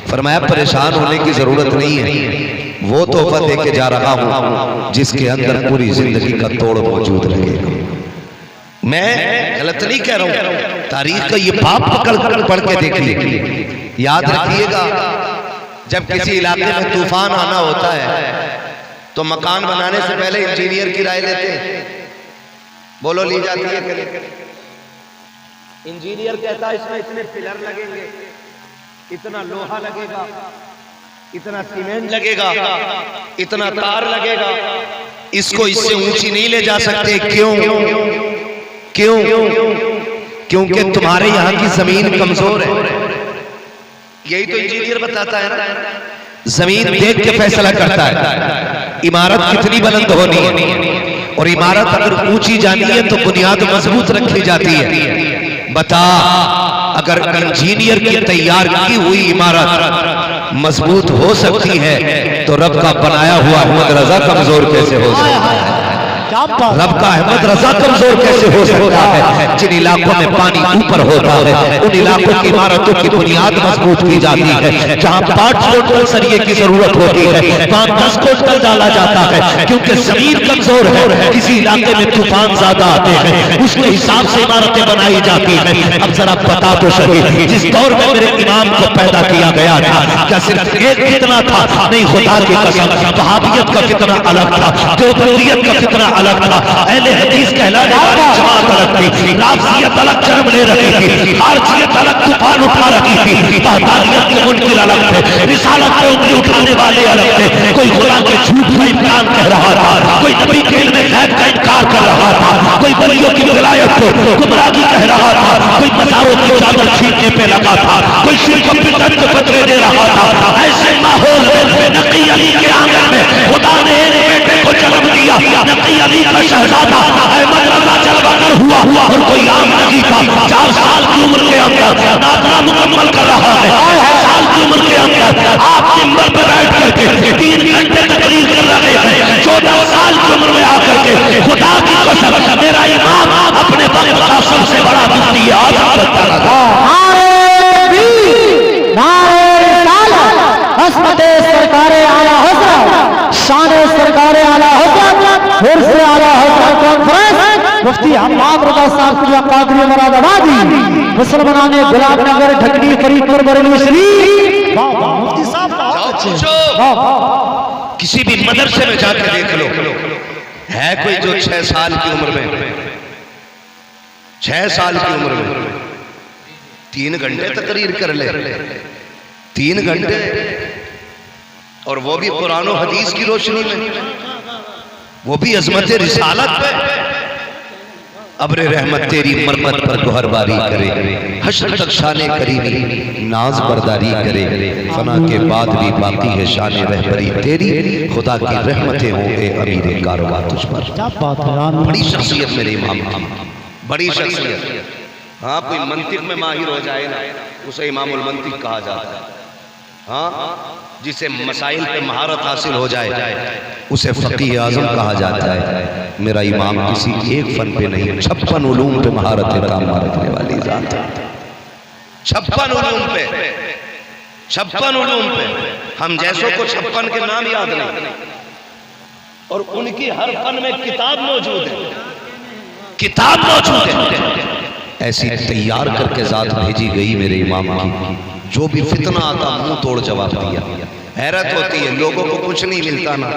फरमाया परेशान होने की जरूरत नहीं है, वो तोहफा दे के जा रहा हूं जिसके अंदर पूरी जिंदगी का तोड़ मौजूद रहेगा। मैं गलत नहीं कह रहा हूं, तारीख का ये बाप पढ़ के देखिए। याद रखिएगा, जब किसी इलाके में तूफान आना होता है तो मकान बनाने से पहले इंजीनियर की राय लेते हैं। बोलो ली जाती है? इंजीनियर कहता है इसमें इतने पिलर लगेंगे, इतना लोहा लगेगा, इतना सीमेंट लगेगा, इतना तार लगेगा, इसको इससे ऊंची नहीं ले जा सकते। क्यों? क्यों? क्योंकि तुम्हारे यहाँ की जमीन कमजोर है। यही तो इंजीनियर बताता है ना, जमीन देख के फैसला करता है इमारत कितनी बुलंद होनी है, और इमारत अगर ऊंची जानी है तो बुनियाद मजबूत रखी जाती है। बता, अगर इंजीनियर की तैयार की हुई इमारत मजबूत हो सकती है तो रब का बनाया हुआ अहमद रजा कमजोर कैसे हो सकता है? रब का अहमद रजा कमजोर कैसे हो सकता है? जिन इलाकों में पानी ऊपर होता है उन इलाकों की इमारतों की बुनियाद मजबूत की जाती है। जहां 5 क्विंटल सरिये की जरूरत होती है वहां 10 क्विंटल डाला जाता है, क्योंकि जमीन कमजोर है। किसी इलाके में तूफान ज्यादा आते हैं, उसके हिसाब से इमारतें बनाई जाती है। अब जरा बता तो सही, जिस दौर में मेरे इमाम को पैदा किया गया था, क्या सिर्फ एक फितना था? नहीं, खुदा की कसम, वहाबियत का फितना अलग था, देवबंदियत का फितना अलग था, अहले हदीस कहलाने वाली जमात अलग थी, राफजियत अलग जन्म ले रही थी, खारजियत अलग तूफान उठा रही थी, वहदानियत के मुनकिर अलग थे, रिसालत पे उंगली उठाने वाले अलग थे। कोई खुदा के झूठ का इम्कान कह रहा था, कोई नबी के इल्म गैब का इनकार कर रहा था, कोई वलियों की विलायत को गुमराही कह रहा था, कोई मज़ारों की चादर छीनने पे लगा था, कोई शिर्क बिदअत के फतवे दे रहा था। ऐसे माहौल में नकी अली के आंगन में खुदा ने एक बेटे को जन्म दिया, तकी अली का शहजादा अहमद रजा जलवा कर हुआ और कोई आम नहीं था। 4 साल की उम्र के अंदर नादरा मुकम्मल कर रहा है। 4 साल की उम्र के अंदर आप मिंबर पर बैठ करके 3 घंटे तकरीर कर रहे हैं। 14 साल की उम्र में आकर के खुदा की कसम मेरा इमाम अपने वक्त का सबसे बड़ा मुफ्ती आजम बनता रहा। हस्मते सरकारे आला हजरत, शाने सरकारे आला हजरत, फिर से आला हजरत कॉन्फ्रेंस मुफ्ती हम्माद रजा साहब की कादरी मुरादाबादी, मुसलमाना ने गुलाबनगर ढकनी फरीदपुर बरेली शरीफ। वाह वाह मुफ्ती साहब जाओ पूछो, किसी भी मदरसे में जाके देख लो, है कोई जो 6 साल की उम्र में 6 साल की उम्र में 3 घंटे तकरीर कर ले, 3 घंटे, और वो भी कुरान और हदीस की रोशनी में, वो भी अजमत रिसालत पे। अब्र रहमत तेरी मरमत पर गोहरबारी करे, हश्र तक शाने करीमी नाज बरदारी करे, फना के बाद भी बाकी है शाने रहबरी तेरी, खुदा की रहमतें हों ए अमीर कारोबार तुझ पर। बड़ी शख्सियत मेरे इमाम की, बड़ी शख्सियत। हाँ, कोई मंतिक में माहिर हो जाए ना, उसे इमामुल मंतिक कहा जाता है। हाँ, जिसे मसाइल पे महारत हासिल हो जाए उसे फकीह आजम कहा जाता है। मेरा इमाम किसी एक फन पे नहीं, 56 उलूम पे महारत काम रखने वाली जात है। 56 उलूम पे, 56 उलूम पे। हम जैसों को 56 के नाम याद नहीं, और उनकी हर फन में किताब मौजूद है, किताब मौजूद है। ऐसी तैयार करके जात भेजी गई मेरे इमाम की, जो भी फितना आता मुंह तोड़ जवाब दिया। हैरत होती है, लोगों को कुछ नहीं मिलता ना,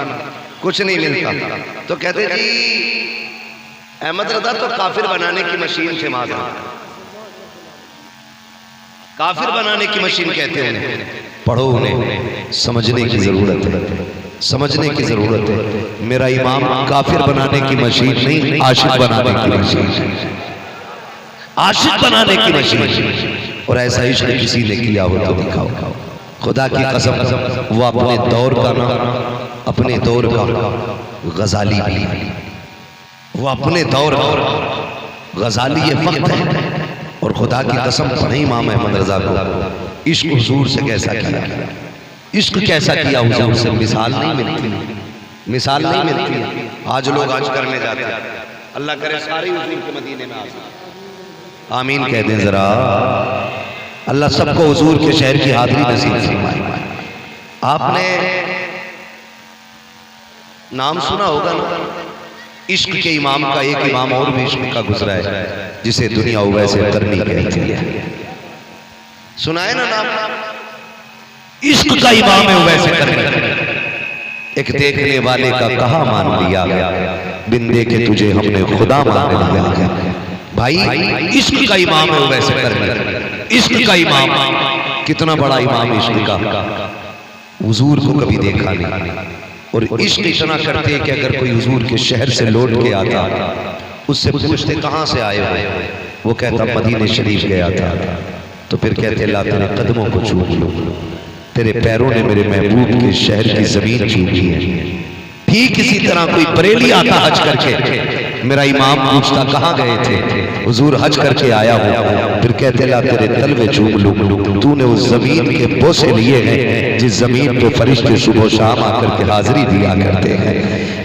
कुछ नहीं मिलता, तो कहते जी अहमद रजा तो काफिर बनाने की मशीन थे। माज़ काफिर बनाने की मशीन कहते हैं। पढ़ो, उन्हें समझने की जरूरत है, समझने की जरूरत है। मेरा इमाम काफिर बनाने की मशीन नहीं, आशिक बनाने की मशीन, आशिक बनाने की मशीन। और ऐसा इश्क किसी ने किया हो तो दिखाओ। खुदा की कसम, वो अपने दौर का ना, अपने दौर का गजाली भी, वो अपने दौर का गजाली ये वक्त है। और खुदा की कसम पढ़े इमाम अहमद रजा को इश्क हुजूर से कैसा किया, इश्क कैसा किया हुजूर से, मिसाल नहीं मिलती, मिसाल नहीं मिलती। आज लोग आज करने जाते हैं, अल्लाह करे सारे हुजूर के मदीने में आ जाए। आमीन कह दें जरा। अल्लाह सबको हुजूर के शहर की हाजिरी नसीब फरमाए। आपने नाम सुना होगा ना, इश्क के इमाम का एक इमाम और भी इश्क का गुजरा है, जिसे दुनिया वैसे करनी कहती है। सुनाए ना नाम, इश्क का इमाम है वैसे करनी। एक देखने वाले का कहा मान लिया, बिन देखे तुझे हमने खुदा मान लिया। भाई इश्क का इमाम है वैसे करनी, इश्क का इमाम, कितना बड़ा इमाम इश्क का, हुजूर को कभी देखा नहीं। और इश्क इतना करते कि अगर कोई हुजूर के शहर से लौट के आता, उससे पूछते कहाँ से आए हो, वो कहता मदीने शरीफ गया था। तो फिर कहते ला तेरे कदमों को छू लो, तेरे पैरों ने मेरे महबूब के शहर की जमीन छूई है। ठीक इसी तरह कोई बरेली आता हज करके, मेरा इमाम पूछता कहाँ गए थे, हुजूर हज करके आया हूँ। फिर कहते ला तेरे तलवे चूम लूं, तूने उस जमीन के बोसे लिए हैं जिस जमीन पे फरिश्ते सुबह शाम आकर के हाजिरी दिया करते हैं।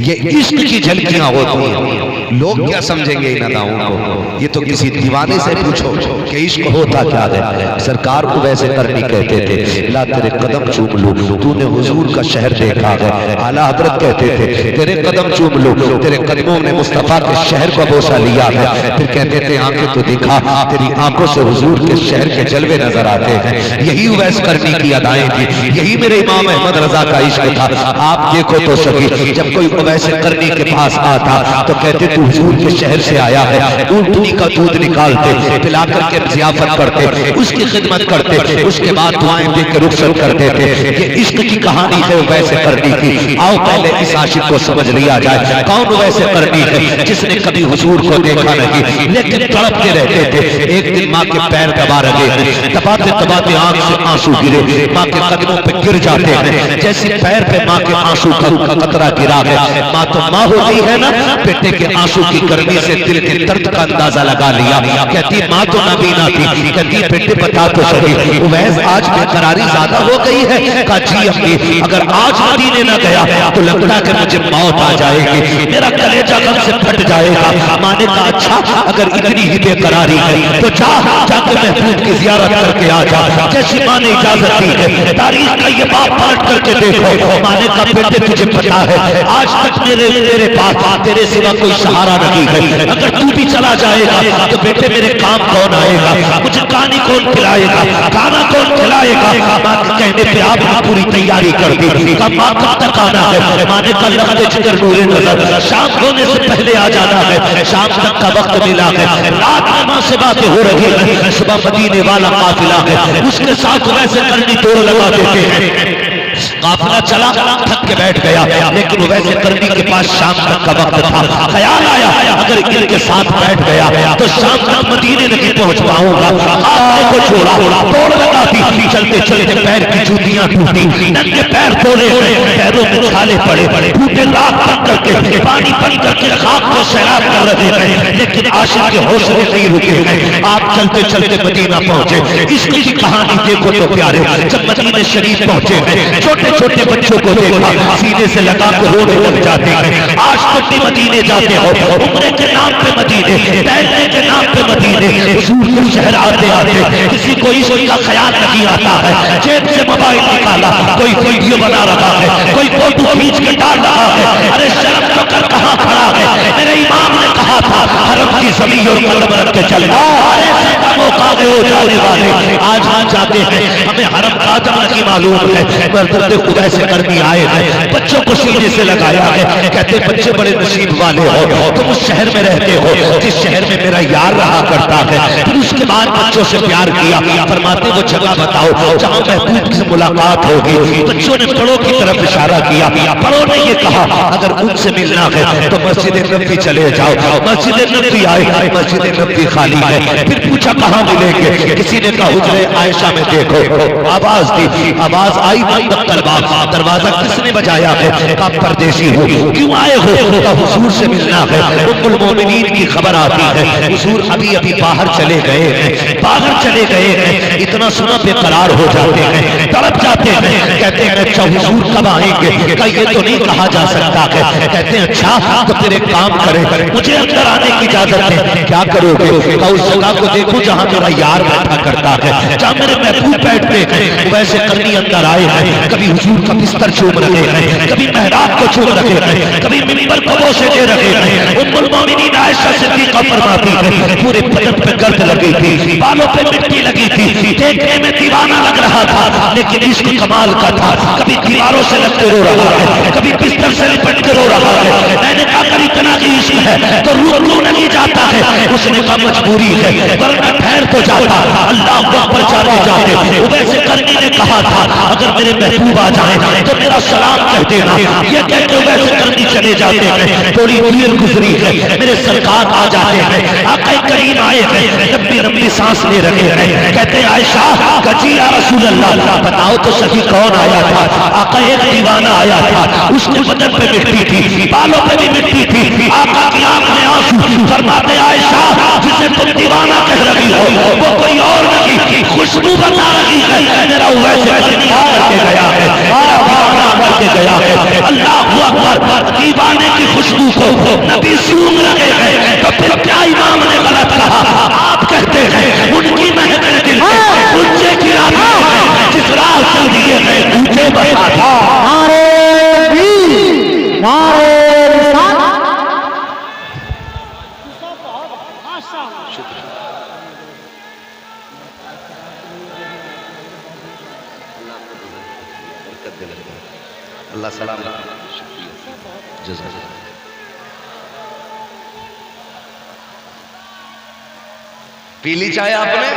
ये इश्क की झलकियां होती हैं। लोग क्या समझेंगे इन अदाओं को, ये तो किसी दीवाने से पूछो कि इश्क होता क्या है। सरकार को वैसे करनी कहते थे, ला तेरे कदम चूम लूं, तूने हुजूर का शहर देखा है। आला हजरत कहते थे तेरे कदम चूम लूं, तेरे कदमों ने मुस्तफा के शहर का बोसा लिया है। फिर कहते थे आंखें तो दिखा, तेरी आंखों से हुजूर के शहर के जलवे नजर आते हैं। यही वैस करनी की अदाएं थी, यही मेरे इमाम अहमद रजा का इश्क था। आप देखो तो सही, जब कोई वैसे करनी के पास आता तो कहते तू हुजूर के शहर से आया है, ऊँटनी का दूध निकालते, पिला करके जियाफत करते, उसकी खिदमत करते, उसके बाद दुआएं दे के रुखसत करते थे। ये इश्क की कहानी है, वैसे करनी थी। आओ पहले इस आशिक को समझ लिया जाए, कौन वैसे करनी है जिसने कभी हुजूर को देखा नहीं लेकिन तड़पते रहते थे। एक दिन माँ के पैर दबा रहे हैं, दबाते दबाते आंख से आंसू गिरे, माँ के कदमों पे गिर जाते हैं। जैसे पैर पे माँ के आंसू का कतरा गिरा है, माँ तो माँ हो गई है ना, बेटे के आंसू की गर्मी से दिल के दर्द का अंदाजा लगा लिया। कहती माँ तो नबीना थी, कहती बेटे बता तो सही उवैस आज बेकरारी ज्यादा हो गई है। कहा जी अम्मी, अगर आज मदीने न गया तो लगता कि मुझे मौत आ जाएगी, मेरा कलेजा गम से फट जाएगा। माँ ने कहा अच्छा, अगर इतनी ही बेकरारी है तो जाकर महबूब की जियारत करके आ जा। जैसी माँ ने इजाजत दी है, तारीख का ये बाप पलट करके देखो। माँ ने कहा बेटे तुझे पता है आज तक मेरे पास तेरे सिवा कोई सहारा नहीं है, अगर तू भी चला जाएगा तो बेटे मेरे काम कौन आएगा, मुझे कहानी कौन खिलाएगा, खाना कौन खिलाएगा। माँ के कहने पे आपने पूरी तैयारी कर दी। कब माँ कब तक आना है? माँ ने कल रखते जिक्र नूरे नजर, शाम होने से पहले आ जाना है। शाम तक का वक्त मिला है, रात में माँ से बातें हो रही है, सुबह मदीने वाला काफिला है, उसके साथ वैसे करनी दौड़ लगा देते हैं। काफिला चला, थक के बैठ गया, लेकिन वैसे करनी के पास शाम तक का वक्त था। ख्याल आया अगर इनके साथ बैठ गया तो शाम तक मदीने नहीं पहुंच पाऊंगा। आपने को छोड़ा, दौड़ लगा दी, चलते चलते पैर की जूतियां टूटी, नंगे पैर तोड़े, पैरों में छाले पड़े, टूटे रात बन करके पानी बन करके खाक को सैराब कर रहे हैं, लेकिन आशिक के हौसले नहीं रुके हैं। आप चलते चलते मदीना पहुंचे। इसकी कहानी देखो तो प्यारे, जब मदीने शरीफ पहुंचे हैं, छोटे छोटे बच्चों को देखा, सीने से लगा के रोने लग जाते हैं। आज तक भी मदीने जाते हो, उम्रे के नाम पे मदीने, टहलने के नाम पे मदीने, हुजूर शहर आते आते किसी को इसका ख्याल नहीं आता है। जेब से मोबाइल निकाला, कोई वीडियो बना रहा है, कोई फोटो खींच के डाल रहा है। अरे शर्म तो कर, कहाँ खड़ा है? मेरे इमाम ने कहा था हरम की ज़मीन और कदम रख के चलना। ऐसे कामों का हो जाने वाले आज हम जाते हैं, हमें हरम का कदम नहीं मालूम है, मर्द खुदा से करनी आए हैं। बच्चों को सीने से लगाया है, कहते बच्चे बड़े नसीब वाले हो, तुम उस शहर में रहते हो जिस शहर में मेरा यार रहा करता है। फिर उसके बाद बच्चों से प्यार किया, फरमाते वो जगह बताओ जहाँ महबूब से मुलाकात होगी। बच्चों ने बड़ों की तरफ इशारा किया, बड़ों ने ये कहा अगर उनसे मिलना है तो मस्जिद नबी चले जाओ। मस्जिद नबी आए, मस्जिद नबी खाली है। फिर पूछा कहाँ मिलेंगे? किसी ने कहा हुजरे आयशा में देखो। आवाज दी, आवाज आई बंद करवा, दरवाजा किसने बजाया है? कहा परदेसी हो, क्यों आए हो? कहा हुजूर से मिलना है। उम्मुल मोमिनीन की खबर आती है हुजूर अभी अभी बाहर चले गए हैं, बाहर चले गए हैं। इतना सुना बेकरार हो जाते हैं, तड़प जाते हैं, कहते हैं अच्छा हुजूर कब आएंगे? कहा ये तो नहीं कहा जा सकता है। कहते हैं अच्छा तो फिर एक काम करें, मुझे अंदर आने की इजाजत है। क्या करोगे? कहा उस जगह को देखो जहाँ मेरा यार बैठा करता है, जहाँ मेरे महबूब बैठते हैं। वैसे करनी अंदर आए हैं, कभी हुजूर का बिस्तर चूम रहे हैं, कभी मेहराब को चूम रहे हैं, कभी मिंबर को बोसे दे रहे हैं। उम्मुल मोमिनीन आयशा सिद्दीक़ा फरमाती है पूरे बदन पे गर्द लगी थी, बालों पे मिट्टी लगी थी, देखने में दीवाना लग रहा था, लेकिन इश्क कमाल का था। कभी दीवारों से लगते रो रहा है, कभी बिस्तर से लिपट के रो रहा है। मैंने कहा कर इतना की इश्क है तो रू नहीं जाता है। उसने कहा मजबूरी है, वरना ठहर तो जाता। अल्लाह पर जाते जाते वैसे करनी ने कहा था अगर मेरे महबूब आ जाए तो मेरा सलाम कह देना। ये कहते वैसे करनी चले जाते हैं। थोड़ी देर गुजरी है, मेरे सरकार आ जाते हैं, आका करीम आए हैं, लंबी लंबी सांस ले रहे हैं। कहते हैं आयशा कजी या रसूल अल्लाह, बताओ तो सही कौन आया था? आका एक दीवाना आया था, उसने बदन पे मिट्टी थी, बालों पे भी मिट्टी थी। आका की आंख में आंसू। फरमाते आयशा जिसे तुम दीवाना कह रही हो वो कोई और नहीं, खुशबू बता रही है। मेरा वैसे करके गया है, करके गया है। अल्लाह अकबर, दीवाने की खुशबू को नबी सूंघ रहे हैं। तो फिर क्या इमाम ने गलत कहा? आप कहते हैं उनकी महक में दिल है, ऊंचे की राह है, जिस राह चल दिए हैं ऊंचे बता था। नारे वीर, नारे रिसालत। अल्लाह सलाम, शुक्रिया, जज़ाकल्लाह। पी ली चाय आपने?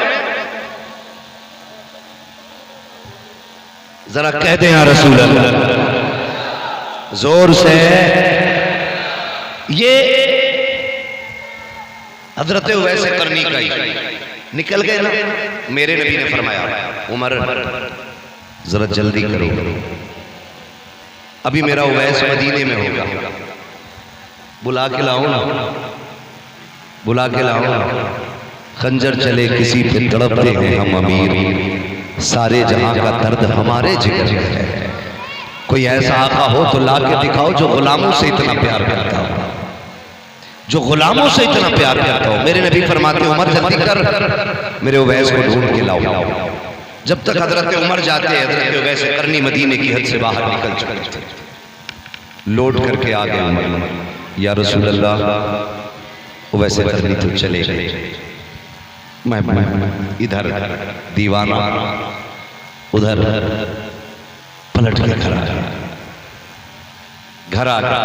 जरा कह दें या रसूल अल्लाह जोर से। ये हजरत वैसे करनी का ही निकल गए ना। मेरे नबी ने फरमाया उमर जरा जल्दी करो, अभी मेरा उवैस मदीने में होगा, बुला के लाओ ना, बुला के लाओ ना। खंजर चले किसी पे तड़पते हैं हम अमीर, सारे जहां का दर्द हमारे जिगर में है। कोई ऐसा आका हो तो ला के दिखाओ जो गुलामों से इतना प्यार करता हो, जो गुलामों से इतना प्यार करता हो। मेरे नबी फरमाते उमर जल्दी कर, मेरे उवैस को ढूंढ के लाओ। जब तक हजरत उमर जाते हैं, हजरत उवैस करनी मदीने की हद से बाहर निकल चुके थे। लौट करके आ गए उमर, या रसूल अल्लाह वैसे करनी तो चले गए, मैं इधर दीवाना उधर पलट के घर आ गया।